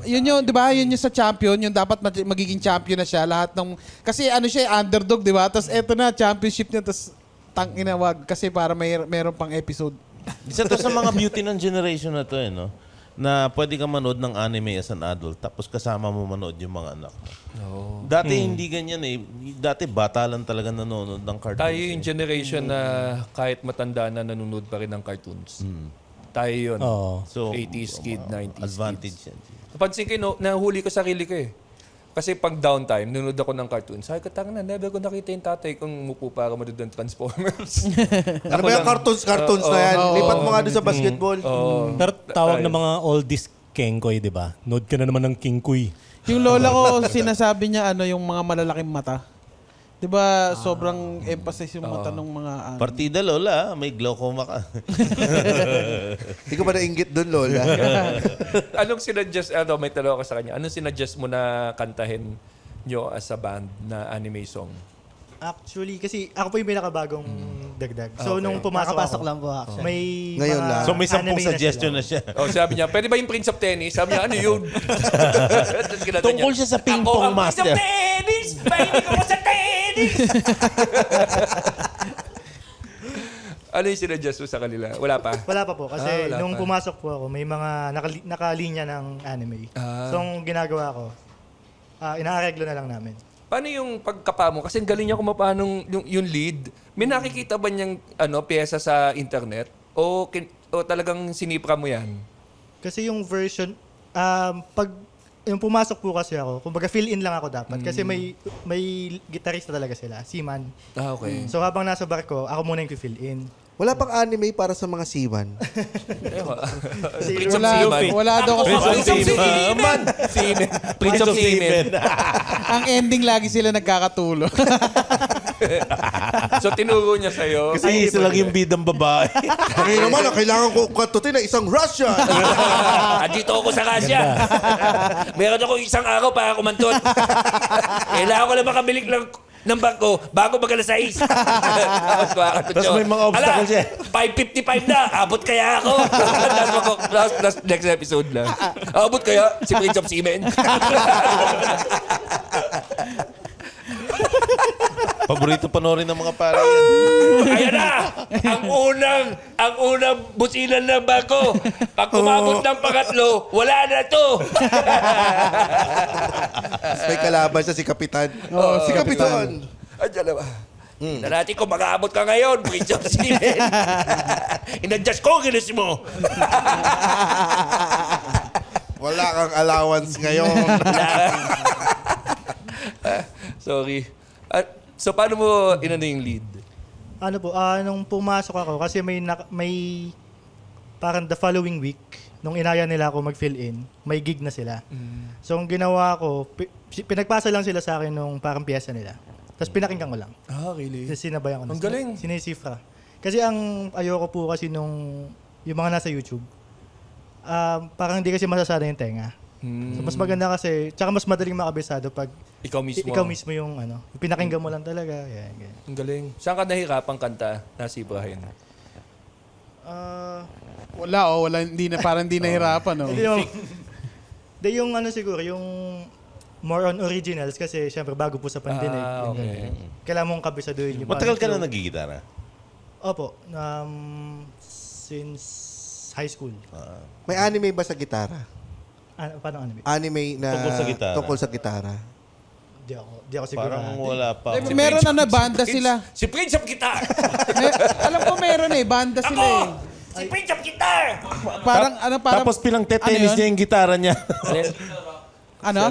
Yun yung, di ba? Yun yung sa champion, yung dapat magiging champion na siya. Lahat ng, kasi ano siya, underdog, di ba? Tapos eto na, championship niya, tapos inawag kasi para meron pang episode. Isa to sa mga beauty ng generation na to eh, no? Na pwede ka manood ng anime as an adult tapos kasama mo manood yung mga anak mo. Dati hindi ganyan eh. Dati bata lang talaga nanonood ng cartoons. Tayo yung generation na kahit matanda na nanonood pa rin ng cartoons. Tayo yun. So, 80s kid, 90s advantage kids. yan. Napansin ko, nahuli ko sarili ko eh. Kasi pag downtime, nanonood ako ng cartoons. Sabi ko, never ko nakita yung tatay kong umupo para manood ng Transformers. Ano ba yung cartoons na yan? Lipat mo nga doon sa basketball. Pero tawag ng mga oldies Kengkoy, di ba? Nood ka na naman ng Kingkoy. Yung lola ko, sinasabi niya yung mga malalaking mata. Di ba, sobrang emphasis yung mata ng mga... Partida, Lola. May glaucoma ka. Hindi ko ba nainggit doon, Lola? Anong sinuggest, may tanong ako sa kanya, anong sinuggest mo na kantahin nyo as a band na anime song? Actually, kasi ako po yung pinakabagong dagdag. So, nung pumasok Nakapasok ako, lang po actually. may Ngayon mga lang. So may 10 anime suggestion na siya. Sabi niya, pwede ba yung Prince of Tennis? Sabi niya, ano yun? Tungkol siya sa ping pong master. Ako ang Prince of Tennis! Mahilig ako sa tennis! Ano yung sinuggest mo sa kanila? Wala pa? Wala pa po. Kasi wala nung pa. pumasok po ako, may mga nakalinya ng anime. So, ang ginagawa ko, inaareglo na lang namin. Paano yung pagkapa mo? Kasi ang galing niya kumapa yung lead. May nakikita ba niyang pyesa sa internet? O talagang sinipra mo yan? Kasi yung version, pag yung pumasok po kasi ako, kumbaga fill-in lang ako dapat. Kasi may gitarista talaga sila, Seaman. Okay. So habang nasa barko, ako muna yung fill-in. Wala pang anime para sa mga seaman. Prince of Seaman. Wala daw kasi. Prince of Seaman. Prince of Seaman. Ang ending lagi sila nagkakatulo. So tinuro niya sa'yo. Kasi isa lang yung bidang babae. Ngayon naman, kailangan ko katutin na isang Russian. Andito ako sa Russia. Meron ako isang araw para kumantot. Kailangan ko lang makabilik ng bangko bago mag-alas 6. Tapos may mga obstacles siya. 5:55 na. Abot kaya ako. Last next episode na. Abot kaya si Prince of Seaman. Paborito panoorin ng mga pare yan. Ayan na! Ang unang businan ng bangko. Pag kumabot ng pangatlo, wala na to. May kalaban siya si Kapitan. Si Kapitan. Andiyan na ba? Tignan natin kung mag-aabot ka ngayon, Prince of Seaman. In-adjust ko, gilis mo. Wala kang allowance ngayon. Sorry. So, paano mo inano yung lead? Ano po, nung pumasok ako, kasi may parang the following week, nung inaya nila ako mag-fill-in, may gig na sila. So, ang ginawa ko, pinagpasa lang sila sa akin nung parang piyesa nila. Tapos pinakinggan ko lang. Really? Tapos sinabayan ko na. Ang galing. Sinisifra. Kasi ang ayoko po kasi yung mga nasa YouTube, parang hindi kasi masasada yung tenga. So, mas maganda kasi, tsaka mas madaling makabisado pag ikaw mismo yung yung pinakinggan mo lang talaga. Yan. Ang galing. Saan ka nahirapang kanta na si Brian? Wala, parang hindi nahirapan. Yung siguro, yung more on originals kasi syempre bago po sa pandemic. Okay. Kailangan mong kabisaduhin yung Matagal ka na nagigitara? Opo. Since high school. May anime ba sa gitara? Paano anime? Anime na Tungkol sa gitara. Di ako siguro. Parang wala pa. Meron banda sila. Si Prince of Guitar. Alam ko meron banda sila eh. Si Prince of Guitar. Parang Tapos pinang-tetenis niya yung gitara niya. Ano?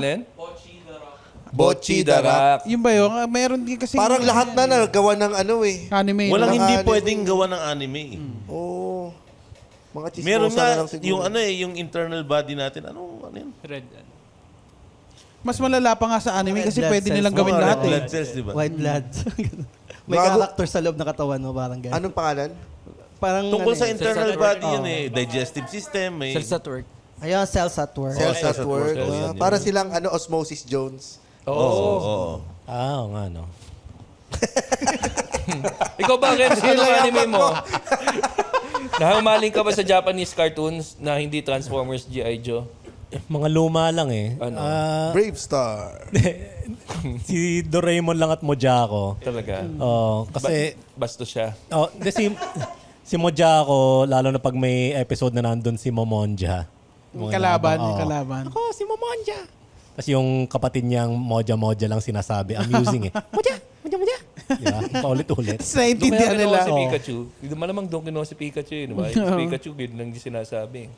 Bocchi the Rock. Yung ba yun? Meron din kasi... Parang lahat na nagawa ng anime. Walang hindi anime. pwedeng gawa ng anime. Oo. Mga chismosa Meron na nga lang siguro. yung internal body natin. Ano yun? Red. Mas malala pa nga sa anime kasi blood pwede cells. nilang gawin lahat Blood cells, di ba? White blood. May Bago- character sa loob ng katawan mo, parang gano'n. Anong pangalan? Parang Tungkol sa ano internal body yun eh. Digestive system. May... Cells at work. Ayun, cells at work. Cells at cells at work. work. Oh, yan, Para yun. silang Osmosis Jones. Oo. Oo nga, no. Ikaw ba, Rems, anong anime mo? Nahumaling ka ba sa Japanese cartoons na hindi Transformers, G.I. Joe? Mga luma lang eh. Ano? Brave Star. Si Doraemon lang at Mojako. Talaga? Oo, kasi... Basto siya. Oh, si Mojako, lalo na pag may episode na nandun si Momonja. Yung kalaban, yung kalaban. Ako, si Momonja. Tapos yung kapatid niyang Moja-Moja lang sinasabi. Amusing eh. Moja! Diba? Paulit-ulit. Naintindihan nila. Si Pikachu. Hindi malamang doon kinuha si Pikachu yun. Diba? Si Pikachu, yun lang sinasabi.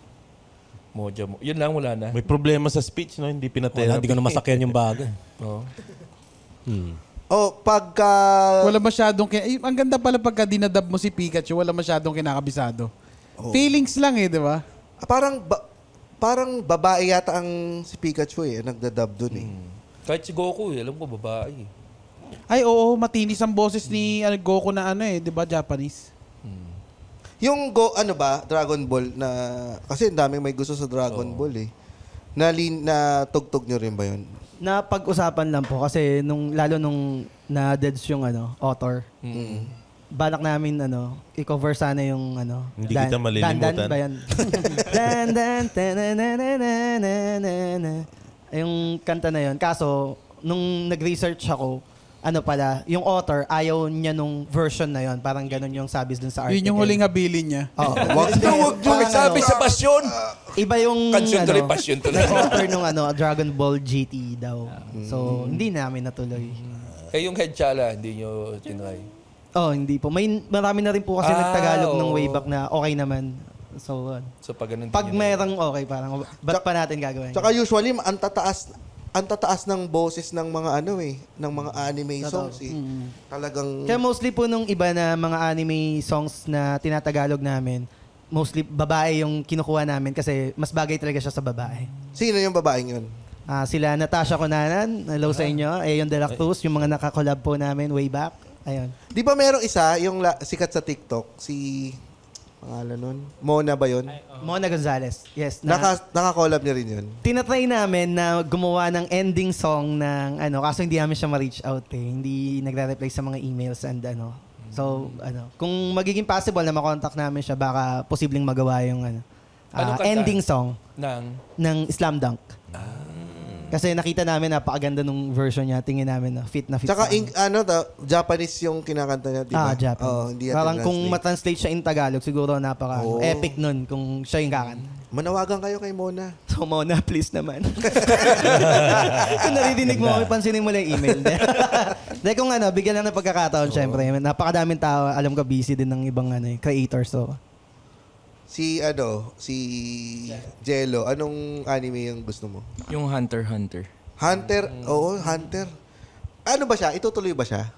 Moja mo. Yun lang, wala na. May problema sa speech, no? Hindi pinatera. Hindi ko na masakyan yung bagay. Pagka... Wala masyadong... Ang ganda pala pagka dinadab mo si Pikachu, wala masyadong kinakabisado. Feelings lang eh, di ba? Parang babae yata ang si Pikachu nagdadab dun eh. Kahit si Goku alam ko babae. Ay, oo, matinis ang boses ni Goku na di ba, Japanese? Yung Dragon Ball na... Kasi ang daming may gusto sa Dragon Ball eh. Na tugtog nyo rin ba yun? Napag-usapan lang po kasi lalo nung na-deads yung author. Balak namin i-cover sana yung Hindi kita malilimutan. Dan ba yan? Yung kanta na yun. Kaso, nung nag-research ako, yung author, ayaw niya nung version na yun. Parang ganun yung sabi dun sa article. Yun yung huling habilin niya. Wag nyo sabi sa pasyon. Iba yung Kansyon tuloy, pasyon tuloy. author nung Dragon Ball GT daw. So, hindi namin natuloy. Yung head chala, hindi nyo tinry. Hindi po. Marami na rin po kasi nagtagalog ng way back na okay naman. So pag merong okay, parang ba't pa natin gagawin? Tsaka usually, ang tataas ng boses ng mga ng mga anime songs eh. Talagang... Kaya mostly po nung iba na mga anime songs na tinatagalog namin, mostly babae yung kinukuha namin kasi mas bagay talaga siya sa babae. Sino yung babaeng yun? Sila Natasha Conanan, hello sa inyo. Yung Delactus, yung mga nakakolab po namin way back. Ayun. Di ba merong isa, yung sikat sa TikTok, si... Pangalan nun? Mona ba yun? Mona Gonzalez. Yes. Naka-collab niya rin yun. Tinatry namin na gumawa ng ending song ng kaso hindi namin siya ma-reach out eh. Hindi nagre-reply sa mga emails and So, kung magiging possible na makontakt namin siya, baka posibleng magawa yung ending song ng Slam Dunk. Kasi nakita namin napakaganda nung version niya. Tingin namin na fit na fit. Tsaka Japanese yung kinakanta niya, di ba? Japanese. Hindi parang kung matranslate siya in Tagalog, siguro epic nun kung siya yung kakanta. Manawagan kayo kay Mona. So Mona, please naman. Kung naririnig mo, pansinin mo lang yung email. Dahil kung bigyan lang ng pagkakataon, syempre. Napakadaming tao, alam ko busy din ng ibang creators. So. Si Jello, anong anime yung gusto mo? Yung Hunter x Hunter. Hunter? Oo, Hunter. Ano ba siya? Itutuloy ba siya?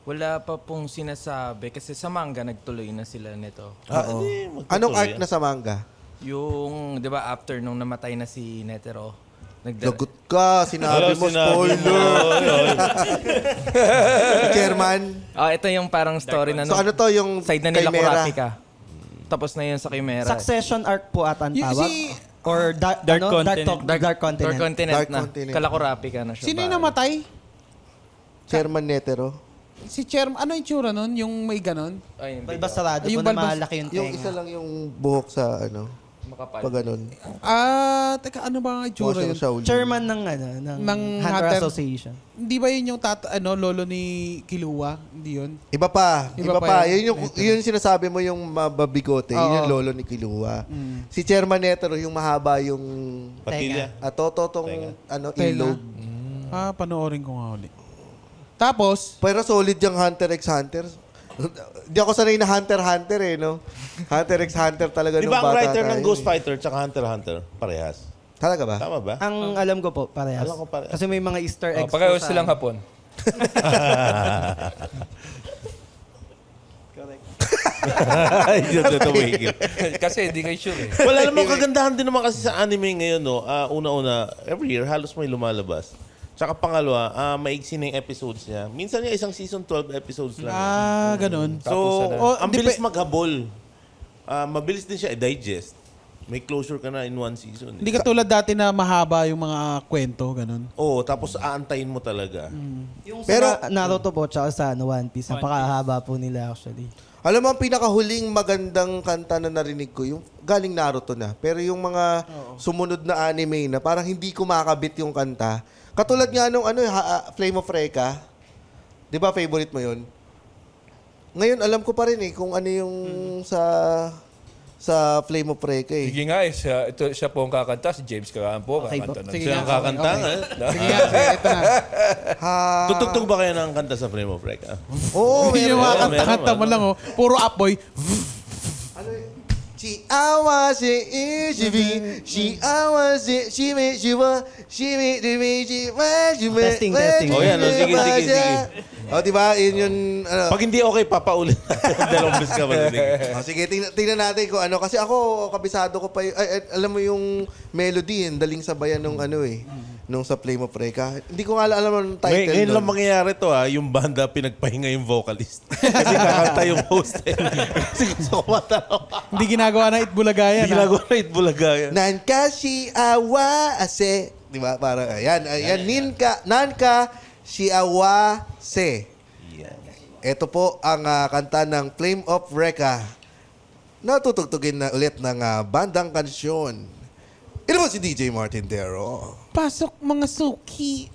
Wala pa pong sinasabi kasi sa manga nagtuloy na sila nito. Anong arc na sa manga? Yung, di ba, after nung namatay na si Netero. Lagot ka, sinabi mo, spoiler. Chairman? Ito yung parang story na So ano to, yung side na nila Chimera? Kurapika. Tapos na yun sa Chimera. Succession arc po ata ang tawag? Or Dark Continent? Dark Continent Dark na. Continent. Kalakurapika na siya. Sino yung namatay? Chairman Netero? Si Chairman, ano yung tsura nun? Yung may ganon? Balbasarado po Yung na balbas- malaki yung Yung tenga. isa lang yung buhok sa Makapal. pag ganun. Teka, ano ba ang itsura yun? Chairman ng ng Hunter Association. Hindi ba yun yung lolo ni Killua? Hindi yun? Iba pa. Iba pa Yun yung sinasabi mo yung mababigote. Yun yung lolo ni Kilua. Si Chairman Netero, yung mahaba yung Patilya. totong ilog. Panoorin ko nga ulit. Tapos, Pero solid yung Hunter x Hunter. Di ako sanay na Hunter x Hunter no? Hunter x Hunter talaga Di nung ba ang bata writer ng tayo Ghost Fighter tsaka Hunter x Hunter? Parehas. Talaga ba? Tama ba? Ang alam ko po, parehas. Alam ko parehas. Kasi may mga Easter eggs Pareho po silang hapon. Kasi hindi kayo sure eh. Wala namang kagandahan din naman kasi sa anime ngayon, no? Una-una, every year, halos may lumalabas. Tsaka pangalawa, maigsi na yung episodes niya. Minsan niya isang season 12 episodes lang. ganun. So, ang bilis maghabol. Mabilis din siya i-digest. May closure ka na in one season. Hindi ka tulad dati na mahaba yung mga kwento, ganun. Oo, tapos aantayin mo talaga. Yung sa Naruto po, tsaka sa One Piece, napakahaba po nila actually. Alam mo, ang pinakahuling magandang kanta na narinig ko, yung galing Naruto na. Pero yung mga sumunod na anime na parang hindi ko makakabit yung kanta. Katulad nga nung Flame of Recca. Di ba favorite mo yun? Ngayon, alam ko pa rin kung ano yung sa Flame of Recca Sige nga siya po ang kakanta, si James Carahan po kakanta na. Siya ang kakanta nga. Sige nga, ito na. Tutugtog ba kayo ng kanta sa Flame of Recca? Oo, Yung mga kanta-kanta mo lang, puro upboy. She was Testing. Oh, yan. Sige. O, diba? Yun yung... Pag hindi okay, papaulit. Dalawang bis ka ba? Sige, tingnan natin kung ano. Kasi ako, kabisado ko pa yung... alam mo yung melody, daling sabayan nung nung sa Flame of Recca. Hindi ko nga alam ang title. Ngayon lang mangyayari to yung banda pinagpahinga yung vocalist. Kasi kakanta yung host. Kasi gusto ko matanaw. Hindi ginagawa na Itbulagayan. Hindi ginagawa na Itbulagayan. Nanka awa ase. Diba? Parang, ayan. Nanka awa se. Ito po ang kanta ng Flame of Recca. Natutugtugin na ulit ng bandang kansyon. Ito po si DJ Martindero. Pasok mga suki.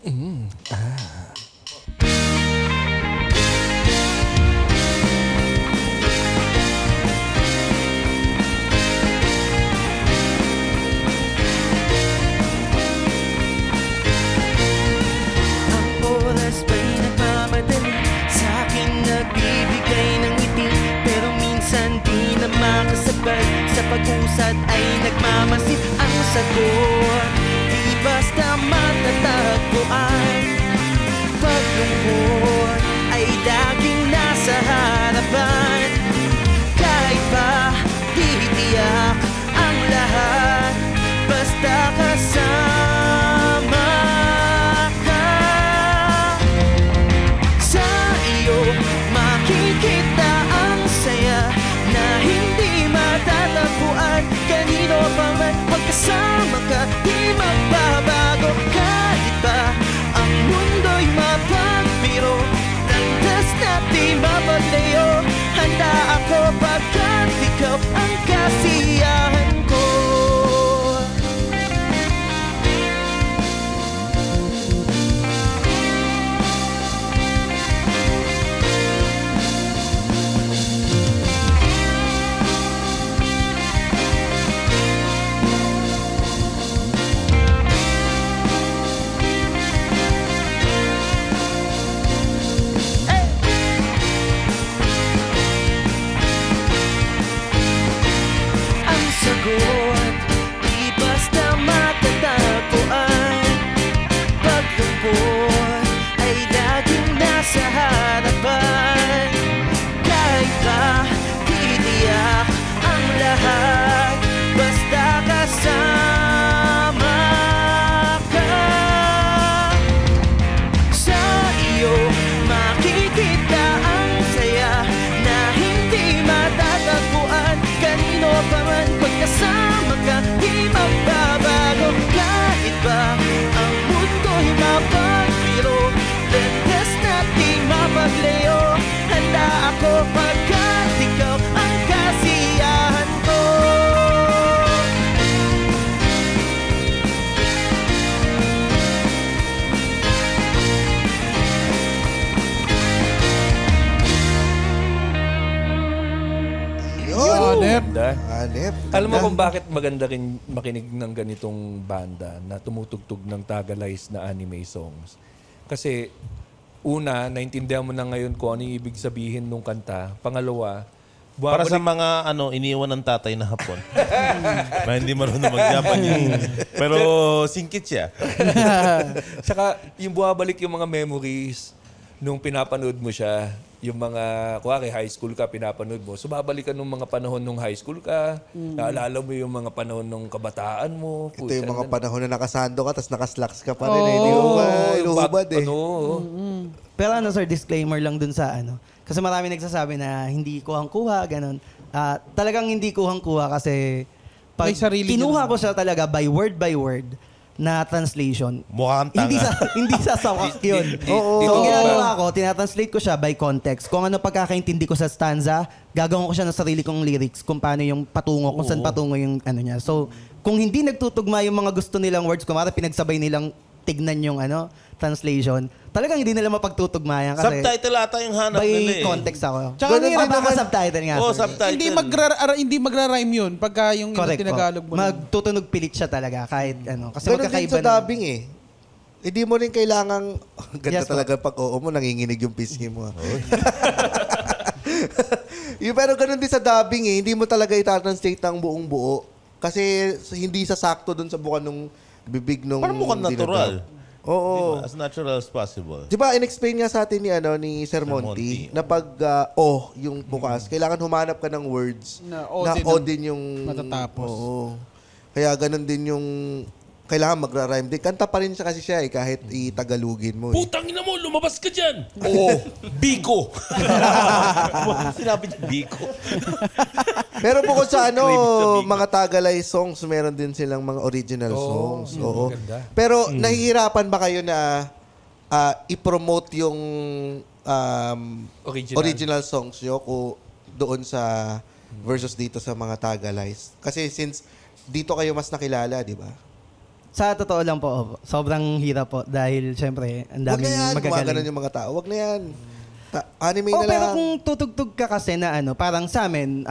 Oras ba'y nagmamadali? Sa'kin nagbibigay ng ngiti, pero minsan di na makasabay. Sa pag-usad ay nagmamasid. Ang sagot, di basta matatagpuan. Paglungkot ay laging nasa harapan. Kahit pa di tiyak ang lahat, basta kasama ka. Sa iyo makikita ang saya na hindi matatagpuan. Kanino pa man pagkasama ka, di magbabago. Kahit pa ang mundo'y mapagbiro, landas na di mapaglayo. Handa ako pagkat ikaw ang kasiyahan ko. Ang sagot, di basta matatagpuan. Paglungkot ay laging nasa harapan. Kahit pa di tiyak ang lahat, basta kasama ka. Sa iyo makikita ang saya na hindi matatagpuan. Kanino pa man pagkasama ka, di magbabago. Kahit ba ang mundo'y mapagbiro, landas na di mapaglayo. Handa ako pagkat ikaw ang kasiyahan ko. Yun! Ganda. Hanep. Alam mo kung bakit maganda rin makinig ng ganitong banda na tumutugtog ng Tagalize na anime songs? Kasi una, naintindihan mo na ngayon kung ano yung ibig sabihin ng kanta. Pangalawa, Para sa mga iniwan ng tatay na Hapon. Na hindi marunong mag-Japanese. Pero singkit siya. Saka yung buwabalik yung mga memories nung pinapanood mo siya. Yung mga, kuwari, high school ka, pinapanood mo. So, babalik ka nung mga panahon nung high school ka. Naalala mo yung mga panahon nung kabataan mo. Ito yung mga panahon na nakasando ka, tapos nakaslacks ka pa rin. Hindi mo inuhubad eh. Pero sir, disclaimer lang dun sa Kasi marami nagsasabi na hindi kuhang-kuha, ganun. Talagang hindi kuhang-kuha kasi May sarili kinuha niya ko siya talaga by word na translation. Mukhang tanga. Hindi sa sawak yun. Oo. So, ang ginagawa ko, tinatranslate ko siya by context. Kung ano pagkakaintindi ko sa stanza, gagawin ko siya ng sarili kong lyrics kung paano yung patungo, kung saan patungo yung ano niya. So, kung hindi nagtutugma yung mga gusto nilang words, kumara pinagsabay nilang tignan yung translation, talagang hindi nila mapagtutugma yan. Kasi Subtitle ata yung hanap by nila eh. context ako. Tsaka Ganun hirap baka naman- subtitle nga. Oo, sir. subtitle. Hindi magra-rhyme yun pagka yung Correct po. tinagalog mo. Magtutunog pilit siya talaga kahit ano. Kasi Ganun din magkakaiba sa dubbing eh. Hindi mo rin kailangang, ganda Yes, talaga pag oo mo, nanginginig yung pisngi mo. Pero ganun din sa dubbing eh. Hindi mo talaga itatranslate ng buong buo. Kasi hindi sasakto dun sa buka nung bibig nung... Parang mukhang natural. Oo. Diba? As natural as possible. Di ba, in-explain nga sa atin ni Sir Monty, na pag yung bukas, kailangan humanap ka ng words Na o din yung... matatapos. Oo. Kaya ganun din yung... Kailangan magra-rhyme din. Kanta pa rin siya kasi siya kahit itagalugin mo. Putang ina mo, lumabas ka dyan. Oo, Biko. Sinabi niya, Biko. Pero bukod sa mga Tagalay songs, meron din silang mga original songs. Oo. Pero nahihirapan ba kayo na i-promote yung original songs nyo doon sa versus dito sa mga Tagalays? Kasi since dito kayo mas nakilala, di ba? Sa totoo lang po, sobrang hirap po dahil syempre ang Huwag na daming yan. magagaling. Gumaganon yung mga tao. Huwag na yan. Anime na Pero lang. kung tutugtog ka kasi na parang sa amin,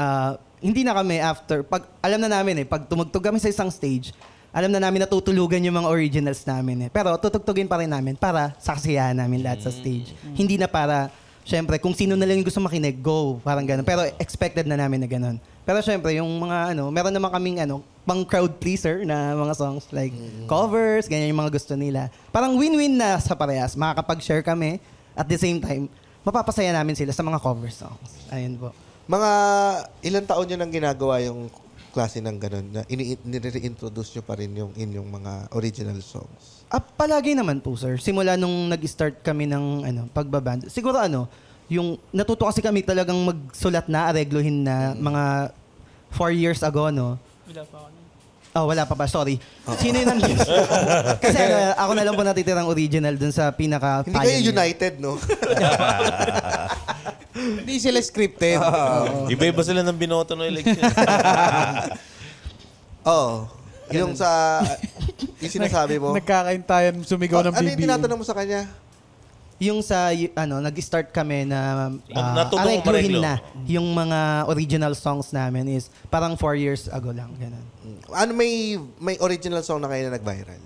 hindi na kami after, alam na namin pag tumugtog kami sa isang stage, alam na namin natutulugan yung mga originals namin Pero tutugtugin pa rin namin para saksiyahan namin lahat sa stage. Hindi na para, syempre, kung sino na lang yung gusto makinig, go. Parang gano'n. Pero expected na namin na gano'n. Pero syempre, yung mga meron naman kaming pang crowd pleaser na mga songs like covers, ganyan yung mga gusto nila. Parang win-win na sa parehas. Makakapag-share kami at the same time, mapapasaya namin sila sa mga cover songs. Ayun po. Mga ilang taon nyo nang ginagawa yung klase ng ganun na nire-introduce nyo pa rin yung inyong mga original songs? Palagi naman po, sir. Simula nung nag-start kami ng pagbaband. Siguro yung natuto kasi kami talagang magsulat na, areglohin na mga 4 years ago, no? Wala pa ako nun. Oh, wala pa ba? Sorry. Sino yung Kasi ako na lang po natitirang original dun sa pinaka Hindi kayo united, no? Hindi sila scripted. Iba-iba sila ng binoto no election. Oo. Yung yung sinasabi mo. Nagkakaintayan sumigaw ng Ano BBM. yung tinatanong mo sa kanya? Yung nag-start kami na Natutong areglohin mareglo. na yung mga original songs namin is parang 4 years ago lang. Ganun. Ano may original song na kayo na nag-viral?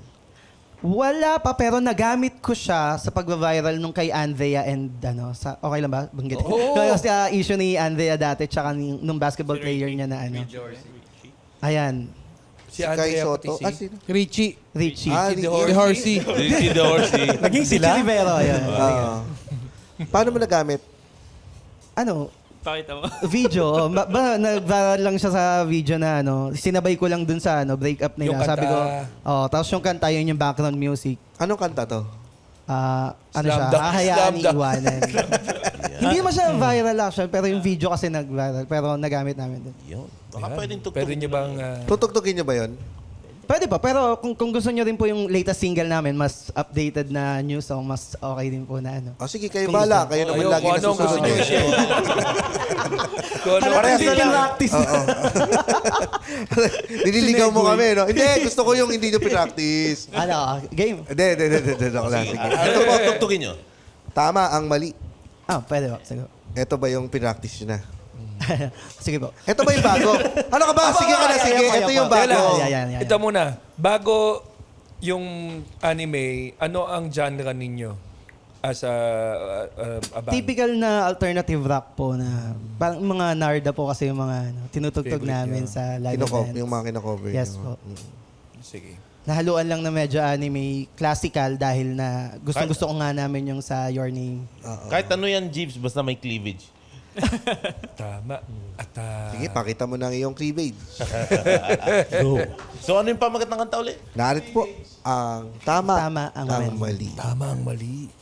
Wala pa, pero nagamit ko siya sa pag-viral nung kay Andrea and okay lang ba? Banggit. Kasi issue ni Andrea dati tsaka nung basketball player niya na Ayan. Si Andrea Soto. Patisi. Sino? Richie. The Horsey. Richie the Horsey. Naging sila? Si Rivero, ayan. Paano mo nagamit? Pakita mo. Video. Nag-viral lang siya sa video na sinabay ko lang dun sa breakup nila. Yung kanta. Sabi ko, tapos yung kanta yun yung background music. Anong kanta to? Siya? Hahayaan iiwanan. Hindi mo siya viral actually, pero yung video kasi nag-viral. Pero nagamit namin dun. Yun. Baka pwedeng Pwede nyo bang... Tutugtugin nyo ba yun? Pwede pa, pero kung gusto nyo rin po yung latest single namin, mas updated na new song, mas okay din po na Sige, kayo bala. Kayo naman lagi Kung anong gusto nasusunod nyo nyo. i-share. Kung anong Parehas gusto na nyo. practice. Nililigaw mo kami, no? Hindi, gusto ko yung hindi nyo practice. Game? Hindi. Ako lang. Sige. Ito po, tugtugin nyo. Tama ang mali. Pwede ba? Sige. Ito ba yung pinractice nyo na? Sige po. Ito ba yung bago? Ano ka ba? Sige ka na, sige. Ito yung bago. Yan. Ito muna. Bago yung anime, ano ang genre ninyo as a band? Typical na alternative rock po na parang mga narda po kasi yung mga tinutugtog Favorite namin nyo. sa live events. Yung mga kinakover Yes nyo. po. Sige. Nahaluan lang na medyo anime classical dahil na gusto ko nga namin yung sa Your Name. Kahit ano yan, Jeeves, basta may cleavage. Tama. At Sige, pakita mo na ang iyong cleavage. Go. So ano yung pamagat ng kanta ulit? Narito po ang tama, ang mali. Tama ang mali.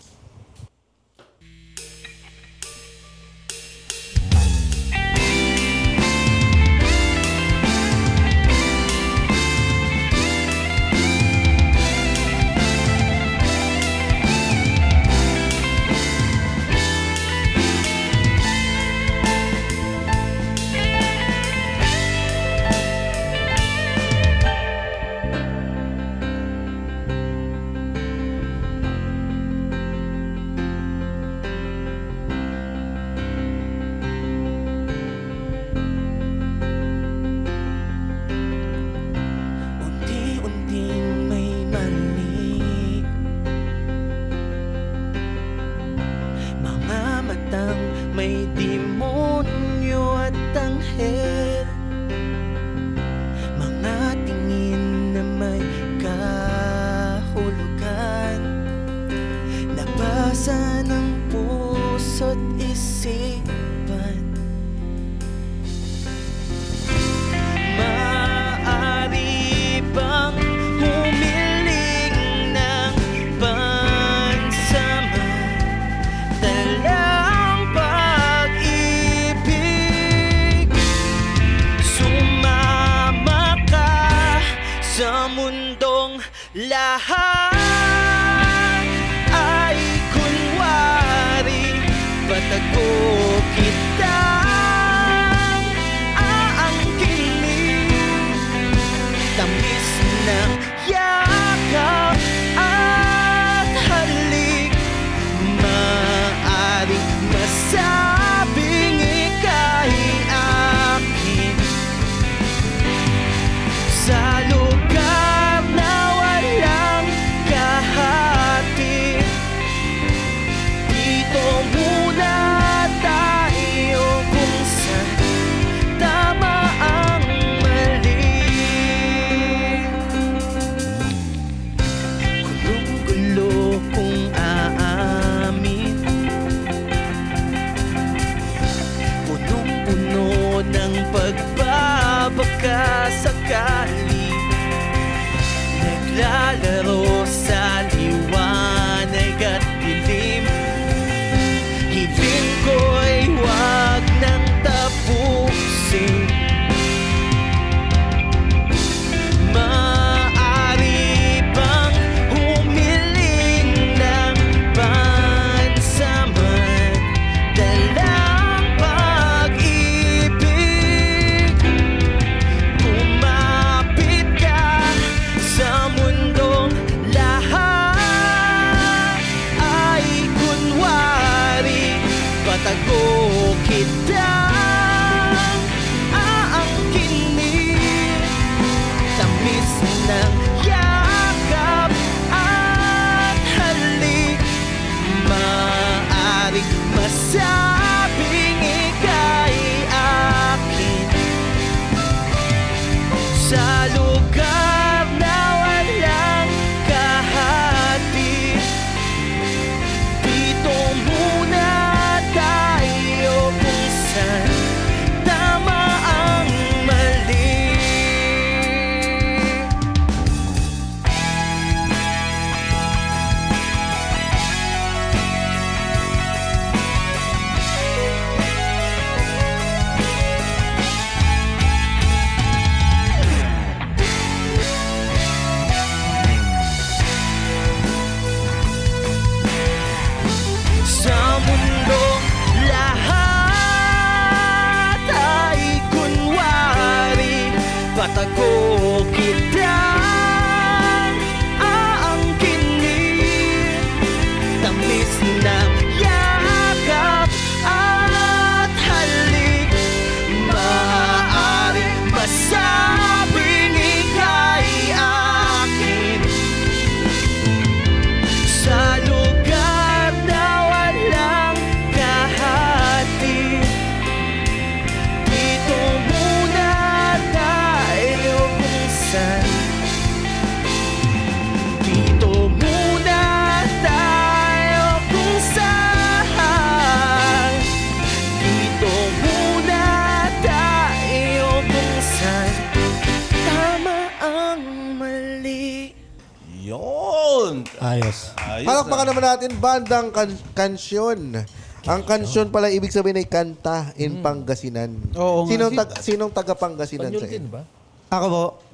isipan. Maaari bang humiling ng pansamantalang pag-ibig? Sumama ka sa mundong lahat ay kunwari, patago kitang aangkinin. Tamis ng yakap at halik, maaaring masabing ika'y akin. Sa lugar na walang kahati, dito muna tayo kung saan tama ang mali. Gulong-gulo kung aamin, punong-puno ng pagbabaka sakali, naglalaro sa liwanag at dilim. Hiling ko'y huwag nang tapusin. Maaari bang humiling ng pansamantalang pag-ibig? Kumapit ka sa mundong lahat ay kunwari, patago kitang aangkinin. Tamis ng yakap at halik, maaaring masabing ika'y akin. Sa lugar na walang kahati, dito muna tayo kung saan tama ang mali. Sa mundong lahat ay kunwari, patago kitang aangkinin. Tamis ng yakap at halik, maaari masabing ika'y akin. Sa lugar na walang kahati, dito muna tayo kung saan. Dito muna tayo kung saan. Dito muna tayo kung saan tama ang mali. Yun! Ayos. Palakpakan naman natin bandang kansyon. Ang kansyon pala ibig sabihin ay kanta in Pangasinan. Oo nga. Sinong taga Pangasinan sa inyo? Ako po,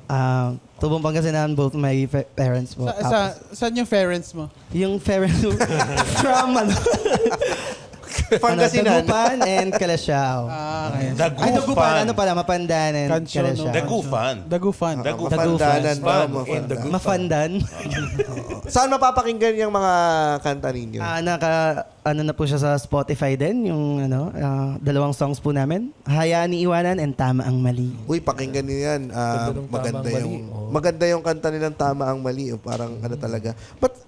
tubong Pangasinan, both my parents po. Saan yung parents mo? Yung parents from Pangasinan. Dagupan and Calasiao. Okay. Ay, Dagupan. Ano pala? Mapandan and Kansyon, no? Calasiao. Dagufan. Dagupan. Mapandanan ba? Mafandan. Saan mapapakinggan yung mga kanta ninyo? Ano na po siya sa Spotify din, yung dalawang songs po namin. Hayaan ni Iwanan and Tama ang Mali. Uy, pakinggan niyo yan. Maganda yung kanta nilang Tama ang Mali. Parang ano talaga. But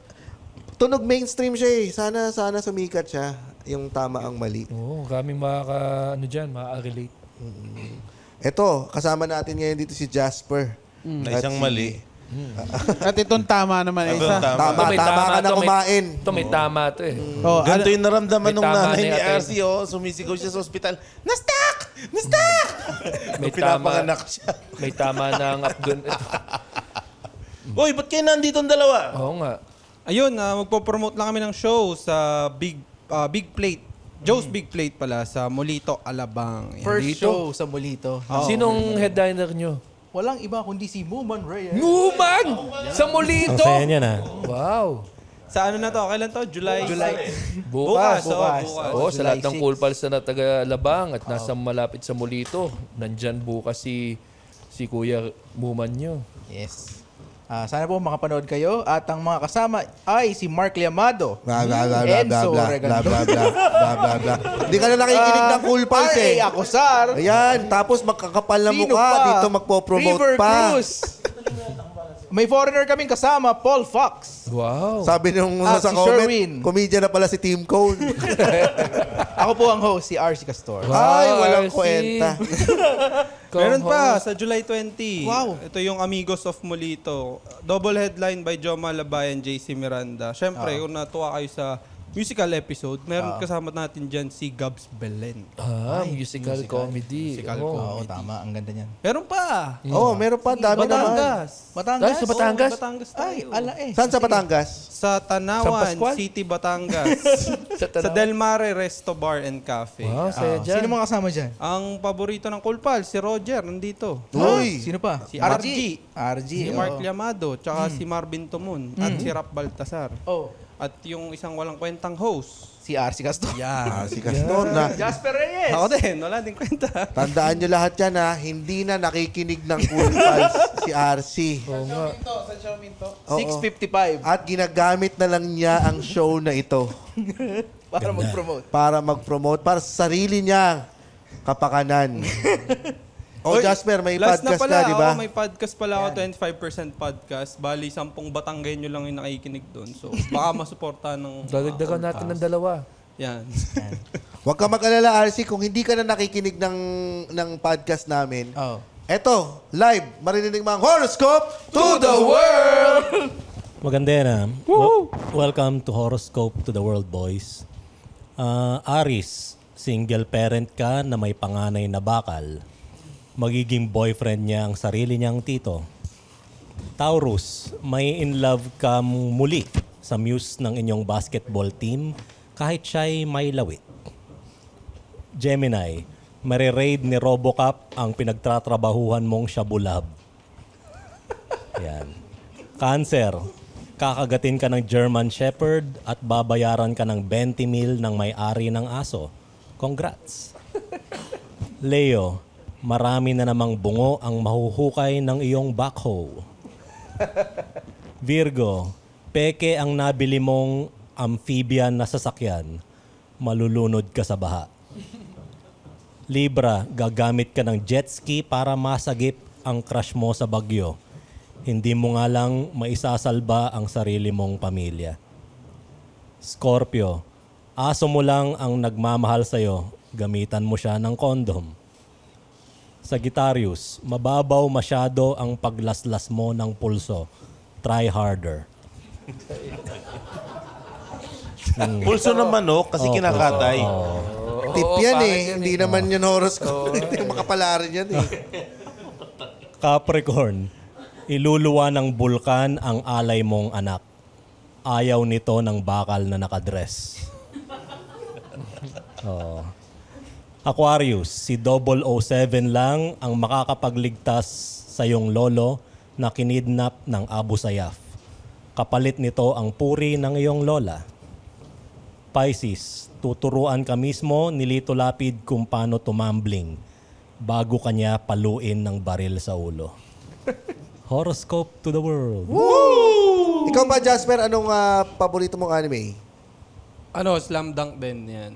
tunog mainstream siya eh. Sana sumikat siya. Yung Tama ang Mali. Oo, kaming makaka-relate. Ito, kasama natin ngayon dito si Jasper. Na isang mali. At itong tama naman, isa. Tama ka na kumain. Ito may tama to eh. Ganito yung naramdaman May nung tama nanay na ni yata RC, sumisigaw siya sa ospital. Na-stuck! May Pinapanganak siya. May tama na ang updown. Uy, ba't kayo nandito ang dalawa? Oo nga. Ayun, magpo-promote lang kami ng show sa Big Plate. Joe's Big Plate pala sa Molito, Alabang. Yan. First show sa Molito. Sinong headliner nyo? Walang iba kundi si Muman Reyes. Muman! Sa Molito! Ang saya niya na. Wow. Sa ano na to? Kailan to? July. Bukas. Bukas. Sa lahat ng Cool Pals na taga-Labang at nasa malapit sa Molito. Nandyan bukas si Kuya Muman nyo. Yes. Sana po makapanood kayo. At ang mga kasama ay si Mark Liamado, Bla bla bla bla bla Enzo bla Regalado. bla bla bla bla bla. Hindi ka na nakikinig ng Cool Pals eh. Ay, Acosar. Ayan, tapos magkakapal na Sino mukha. pa? Dito magpo-promote River pa. Cruz. May foreigner kaming kasama, Paul Fox. Wow. Sabi nung At sa si comment, Sherwin. comedian na pala si Tim Cone. Ako po ang host, si RC Castor. Ay, walang RC. kwenta. Meron pa sa July 20. Wow. Ito yung Amigos of Molito. Double headline by Joma Labayan, JC Miranda. Syempre, kung natuwa kayo sa musical episode, meron kasama natin dyan si Gabs Belen. Musical comedy. Oo, tama. Ang ganda niyan. Meron pa. Oo, meron pa. Dami naman. Batangas. Batangas? Sa Batangas? Oo, Batangas Ay, tayo. ala eh. Saan sa Batangas? Sa Tanawan San Pascual? City, Batangas. sa Del Mare Resto Bar and Cafe. Wow, saya dyan. Sino mga kasama dyan? Ang paborito ng Cool Pals, si Roger, nandito. Uy! Sino pa? Si RG. RG. Si Mark Liamado, tsaka si Marvin Tumun, at si Rap Baltasar. Oh, At yung isang walang kwentang host. si RC Castor. Yeah. Si Castor na. Jasper Reyes. Ako din, wala din kwenta. Tandaan nyo lahat yan ha, hindi na nakikinig ng Cool Pals si RC. Oo nga. Sa Xiaomi to. Oo. 6:55 At ginagamit na lang niya ang show na ito para mag-promote. para mag-promote, para sa sarili niya kapakanan. O Jasper, may Last podcast na pala, ka, di ba? may podcast pala ako, 25% podcast. Bali, 10 Batanggenyo lang yung nakikinig doon. So, baka masuporta ng... Dadagdagan natin ng dalawa. Yan. Huwag ka mag-alala, RC, kung hindi ka na nakikinig ng podcast namin. Oh. Eto, live, maririnig mo ang horoscope to the world! Maganda yan ah. Welcome to Horoscope to the World, boys. Aris, single parent ka na may panganay na bakal. Magiging boyfriend niya ang sarili niyang tito. Taurus, may in love ka muli sa muse ng inyong basketball team kahit siya'y may lawit. Gemini, mariraid ni Robocop ang pinagtatrabahuhan mong Shabulab. Yan. Cancer, kakagatin ka ng German Shepherd at babayaran ka ng 20 mil ng may-ari ng aso. Congrats. Leo, marami na namang bungo ang mahuhukay ng iyong backhoe. Virgo, peke ang nabili mong amphibian na sasakyan. Malulunod ka sa baha. Libra, gagamit ka ng jet ski para masagip ang crush mo sa bagyo. Hindi mo nga lang maisasalba ang sarili mong pamilya. Scorpio, aso mo lang ang nagmamahal sa'yo. Gamitan mo siya ng kondom. Sagittarius, mababaw masyado ang paglaslas mo ng pulso. Try harder. Pulso ng manok kasi kinakatay. Tip yan eh. Hindi naman yun horoscope. Hindi makapalarin yan eh. Capricorn, iluluwa ng bulkan ang alay mong anak. Ayaw nito ng bakal na nakadress. Aquarius, si 007 lang ang makakapagligtas sa iyong lolo na kinidnap ng Abu Sayyaf. Kapalit nito ang puri ng iyong lola. Pisces, tuturuan ka mismo ni Lito Lapid kung paano tumambling bago kanya paluin ng baril sa ulo. Horoscope to the world. Woo! Ikaw ba, Jasper, anong paborito mong anime? Slam Dunk din yan.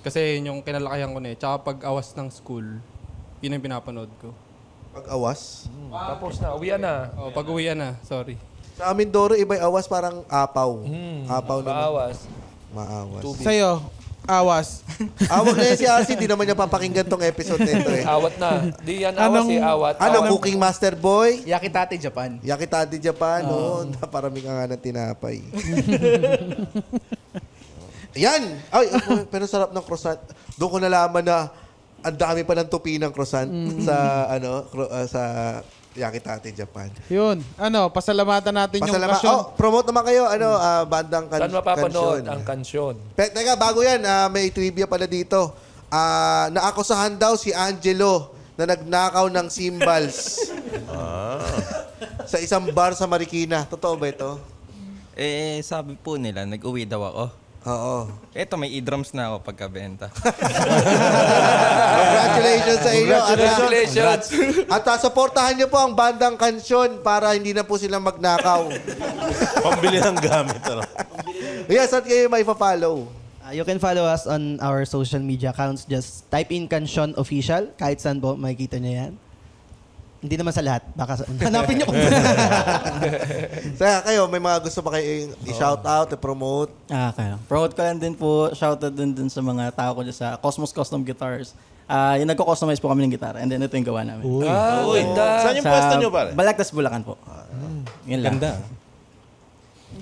Kasi yun yung kinalakayan ko na eh. Tsaka pag-awas ng school, yun ang pinapanood ko. Pag-awas? Tapos na, uwian na. Pag-uwian na, sorry. Sa amin, Doro, iba'y awas parang apaw. Apaw naman. Maawas. Maawas. Sa'yo, Awas. Awag na yan si RC, di naman niya papakinggan tong episode nito eh. Awat na. Di yan awas awat. Cooking Master Boy? Yakitate Japan. Yakitate Japan, naparami ka nga ng tinapay. Yan! Ay, pero sarap ng croissant. Doon ko nalaman na ang dami pa ng tupi ng croissant sa sa Yakitate Japan. Yun. Pasalamatan natin yung kansyon. Promote naman kayo, bandang Saan mapapanood ang kansyon? Teka, bago yan, may trivia pala dito. Naakusahan daw si Angelo na nagnakaw ng cymbals sa isang bar sa Marikina. Totoo ba ito? Sabi po nila, nag-uwi daw ako. Oo. Eto, may e-drums na ako pagkabenta. Congratulations sa inyo. Congratulations. At supportahan niyo po ang bandang kansyon para hindi na po sila magnakaw. Pambili ng gamit. Yes, at kayo may follow. You can follow us on our social media accounts. Just type in Kansyon Official. Kahit saan po, makikita niyo yan. Hindi naman sa lahat. Baka hanapin niyo kung Kaya kayo, may mga gusto pa kayo i-shout out, i-promote? Okay. Promote ko lang din po, shoutout din sa mga tao ko dyan sa Cosmos Custom Guitars. Yung nagko-customize po kami ng gitara and then ito yung gawa namin. Saan yung pwesto nyo, pare? Balagtas, Bulacan po. Yun lang. Ganda.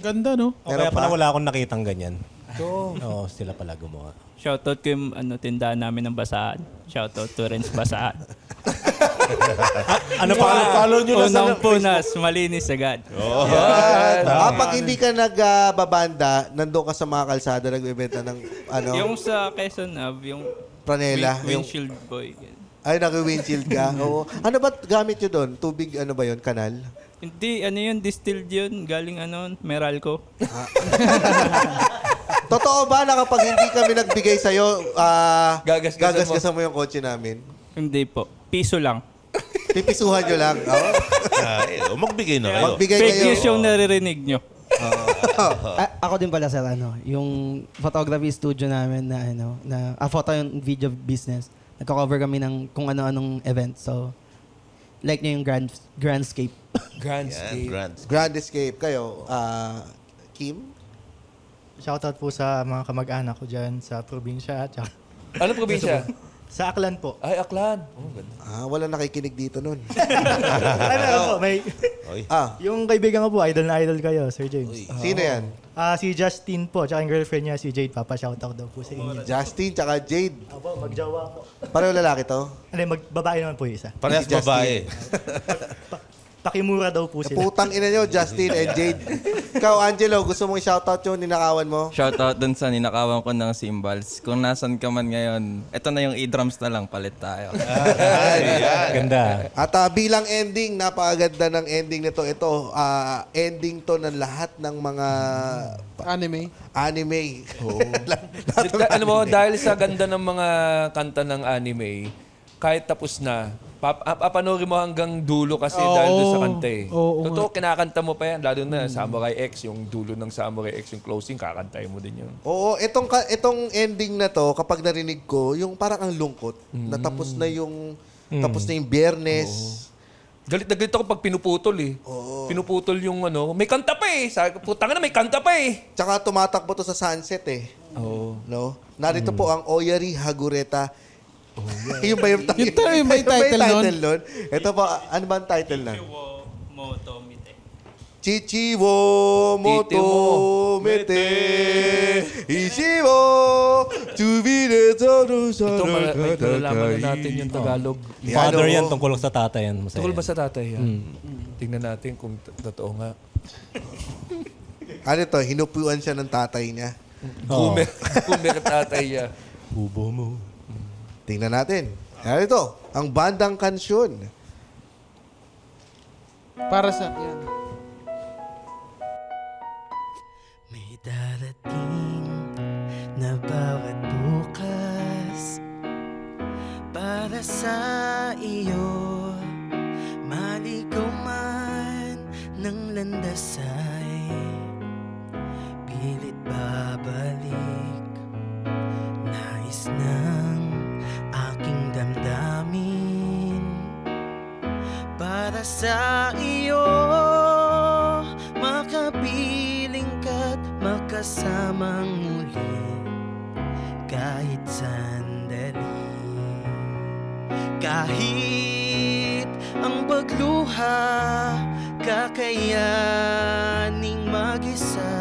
Ganda, no? Kaya pala wala akong nakitang ganyan. Oo, sila pala gumawa. Shoutout ko yung tindahan namin ng Basaan. Shoutout to Renz Basaan. Follow nyo na sa Punang-punas, malinis agad. Pag hindi ka nagbabanda, nandun ka sa mga kalsada, nagbibenta ng Yung sa Quezon Ave, yung Pranela. windshield boy. Ay, nag-windshield ka? Oo. Ano ba gamit nyo doon? Tubig, ba yun? Kanal? Hindi, yun, distilled yun. Galing Meralco. Totoo ba na kapag hindi kami nagbigay sa'yo, gagasgasan mo yung kotse namin? Hindi po. Piso lang. Pipisuhan nyo lang? Magbigay na kayo. Magbigay Fake kayo. news yung naririnig nyo. Ako din pala sir, yung photography studio namin na photo and video business. Nagko-cover kami ng kung ano-anong event. So, like niya yung Grandscape. Grand Escape. Kayo, Kim? Shoutout po sa mga kamag-anak ko dyan sa probinsya. Ano probinsya? Sa Aklan po. Ay, Aklan. Wala nakikinig dito nun. Ay, meron po. Yung kaibigan ko po, idol na idol kayo, Sir James. Sino yan? Si Justin po, tsaka yung girlfriend niya, si Jade. Papa-shoutout daw po sa inyo. Justin tsaka Jade. Opo, magjawa po. Pareho lalaki to? Babae naman po yung isa. Parehas babae. Pakimura daw po sila. Putang ina nyo, Justin and Jade. Ikaw, Angelo, gusto mong i-shoutout yung ninakawan mo? Shoutout dun sa ninakawan ko ng cymbals. Kung nasan ka man ngayon, eto na yung e-drums na lang, palit tayo. Ganda. At bilang ending, napakaganda ng ending nito. Ito, ending to ng lahat ng mga Anime. Ano mo, dahil sa ganda ng mga kanta ng anime, kahit tapos na, papanoorin mo hanggang dulo kasi dahil doon sa kanta eh. Totoo, kinakanta mo pa yan. Lalo na Samurai X, yung dulo ng Samurai X, yung closing, kakantay mo din yun. Oo, itong ending na to, kapag narinig ko, yung parang ang lungkot. Natapos na yung Biyernes. Galit na galit ako pag pinuputol eh. Pinuputol yung may kanta pa eh. Putang na, may kanta pa eh. Tsaka tumatakbo to sa sunset eh. No? Narito po ang Oyari Hagureta. Yung ba yung title? Yung title nun? Ito po, ano ba ang title na? Moto Mite. Chichiwo moto mete Ishiwo Tubide Toro Ito, malalaman na natin yung Tagalog. Father yan, tungkol sa tatay yan. Tungkol ba sa tatay yan? Tingnan natin kung totoo nga. Ano to? Hinupuan siya ng tatay niya. Kumer tatay niya. Hubo mo. Tingnan natin. Ano ito? Ang bandang kansyon. Para sa... Yan. May darating na bawat bukas para sa iyo. Maligaw man ng landasay, pilit babalik. Nais ng aking damdamin para sa iyo, makapiling ka't makasamang muli. kahit sandali. Kahit ang pagluha, kakayaning mag-isa.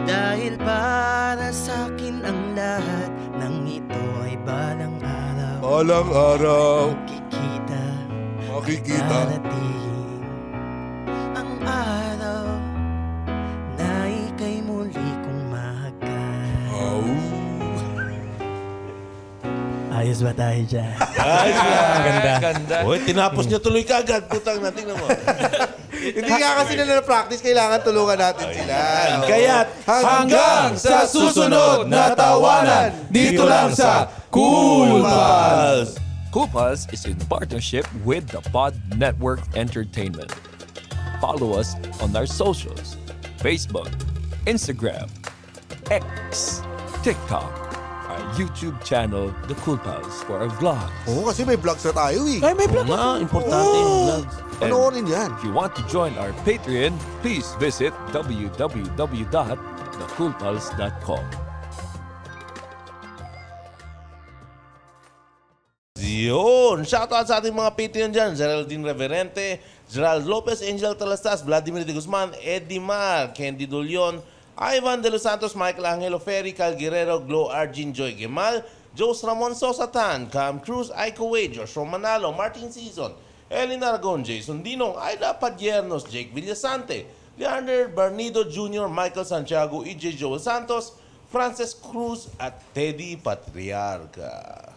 Dahil para sa'kin ang lahat ng ito ay balang araw. Balang araw. Makikita. Darating ang araw na ika'y muli kong mahagkan. Ayos ba tayo dyan? Ganda. Uy, tinapos niya tuloy kagad. Putang na, tingnan mo. Hindi nga kasi nila na-practice, kailangan tulungan natin sila. Kaya't hanggang sa susunod na tawanan, dito lang sa Cool Pals. Cool Pals is in partnership with the Pod Network Entertainment. Follow us on our socials: Facebook, Instagram, X, TikTok, our YouTube channel, The Cool Pals, for our vlogs. Oo, kasi may vlogs na tayo eh. Ay, may vlog na. Importante yung vlogs. Panoorin yan. If you want to join our Patreon, please visit www.thecoolpals.com. Yun! Shoutout sa ating mga Patreon dyan. Geraldine Reverente, Gerald Lopez, Angel Talastas, Vladimir de Guzman, Eddie Mar, Candy Dulion, Ivan De Los Santos, Michael Angelo Ferry, Cal Guerrero, Glow Arjin, Joy Gemal, Jos Ramon Sosatan, Cam Cruz, Aiko Wade, Joshua Manalo, Martin Season, Elin Aragon, Jason Dinong, Aida Padiernos, Jake Villasante, Leander Barnido Jr., Michael Santiago, EJ Joel Santos, Frances Cruz, at Teddy Patriarca.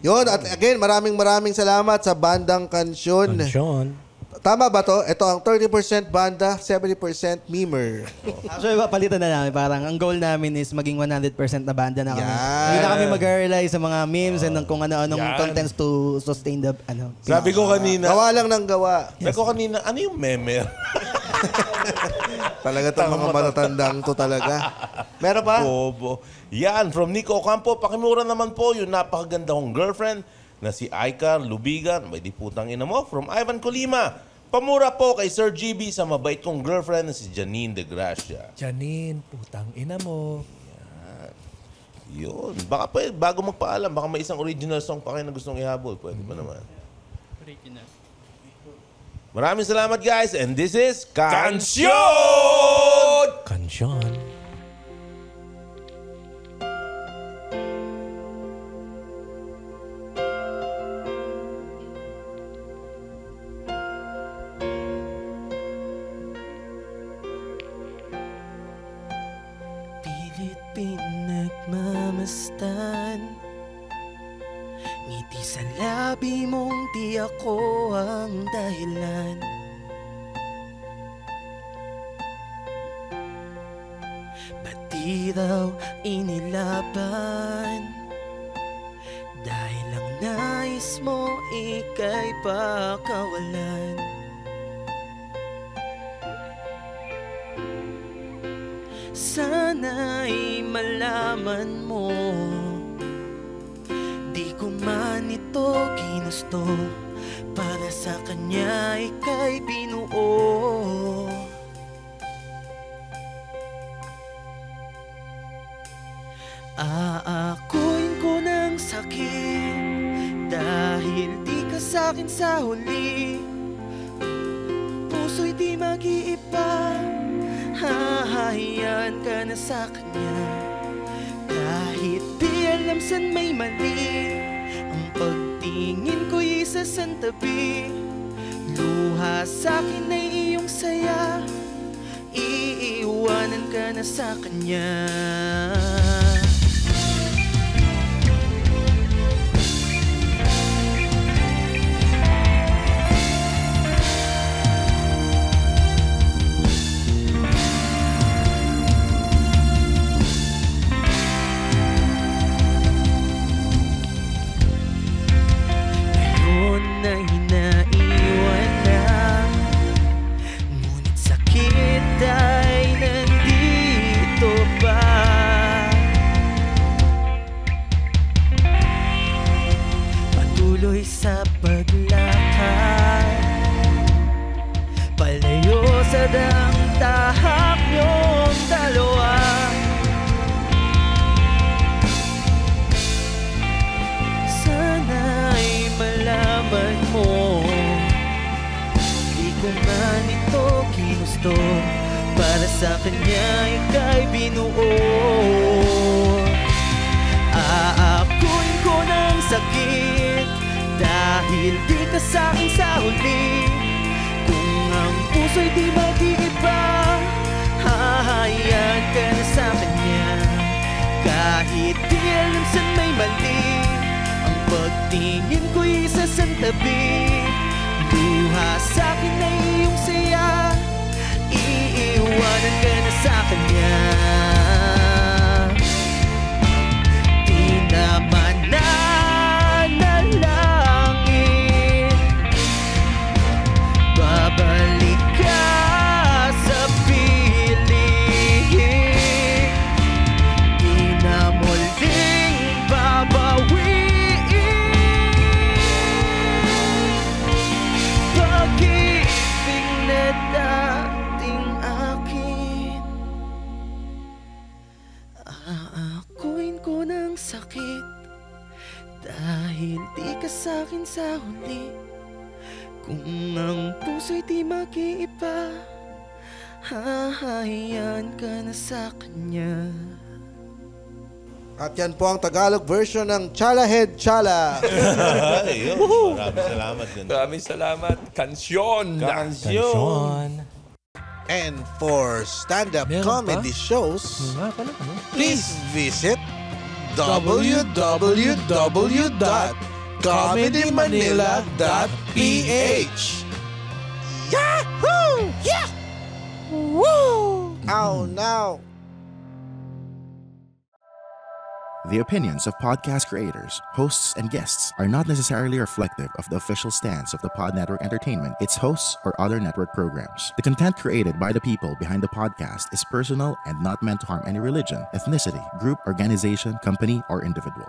Yun, at again, maraming salamat sa bandang Kansyon. Tama ba to? Ito ang 30% banda, 70% memer. Actually, papalitan na namin. Parang ang goal namin is maging 100% na banda na kami. Hindi na kami mag-rely sa mga memes and kung ano-anong contents to sustain the Sabi ko kanina. Gawa lang ng gawa. Sabi ko kanina, ano yung memer? Talaga itong mga matatandang to talaga. Meron pa? Bobo. Yan, from Nico Ocampo, pakimura naman po yung napakaganda kong girlfriend na si Aika Lubigan. May di putang ina mo. From Ivan Colima. Pamura po kay Sir GB sa mabait kong girlfriend na si Janine De Gracia. Janine, putang ina mo. Yun. Baka pa, bago magpaalam, baka may isang original song pa kayo na gustong ihabol. Pwede ba naman? Original. Maraming salamat guys. And this is Kansyon! Kansyon. Pinagmamastan, ngiti sa labi mong di ako ang dahilan. Ba't di raw inilaban? Dahil lang nais mo ika'y pakawalan. Sana'y malaman mo, di ko man ito ginusto, para sa kanya ika'y binuo. Aakuin ko ng sakit, dahil di ka sa'kin sa huli. Puso'y di mag-iiba, hahayaan ka na sa kanya. Kahit di alam san may mali, ang pagtingin ko'y isasantabi. Luha sa'kin ay iyong saya, iiwanan ka na sa kanya. ito para sa kanya ika'y binuo. Aakuin ko ng sakit dahil di ka sa'kin sa huli. Kung ang puso'y di mag-iiba, hahayaan ka na sa kanya. Kahit di alam saan may mali, ang pagtingin ko'y isasantabi. Luha sa'kin ay iyong saya, iiwanan ka na sa kanya. Di naman nanalangin, babalik ka sa piling. Di na muling babawiin pag-ibig na dating akin. Aakuin ko ng sakit dahil di ka sa'kin sa huli. Kung ang puso'y di mag-iiba, hahayaan ka na sa kanya. At yan po ang Tagalog version ng Chala Head Chala. Ayun, maraming salamat. Maraming salamat. Kansyon. And for stand-up comedy shows, please visit www.comedymanila.ph. Yahoo! Yeah! Woo! Oh, no! The opinions of podcast creators, hosts, and guests are not necessarily reflective of the official stance of the Pod Network Entertainment, its hosts, or other network programs. The content created by the people behind the podcast is personal and not meant to harm any religion, ethnicity, group, organization, company, or individual.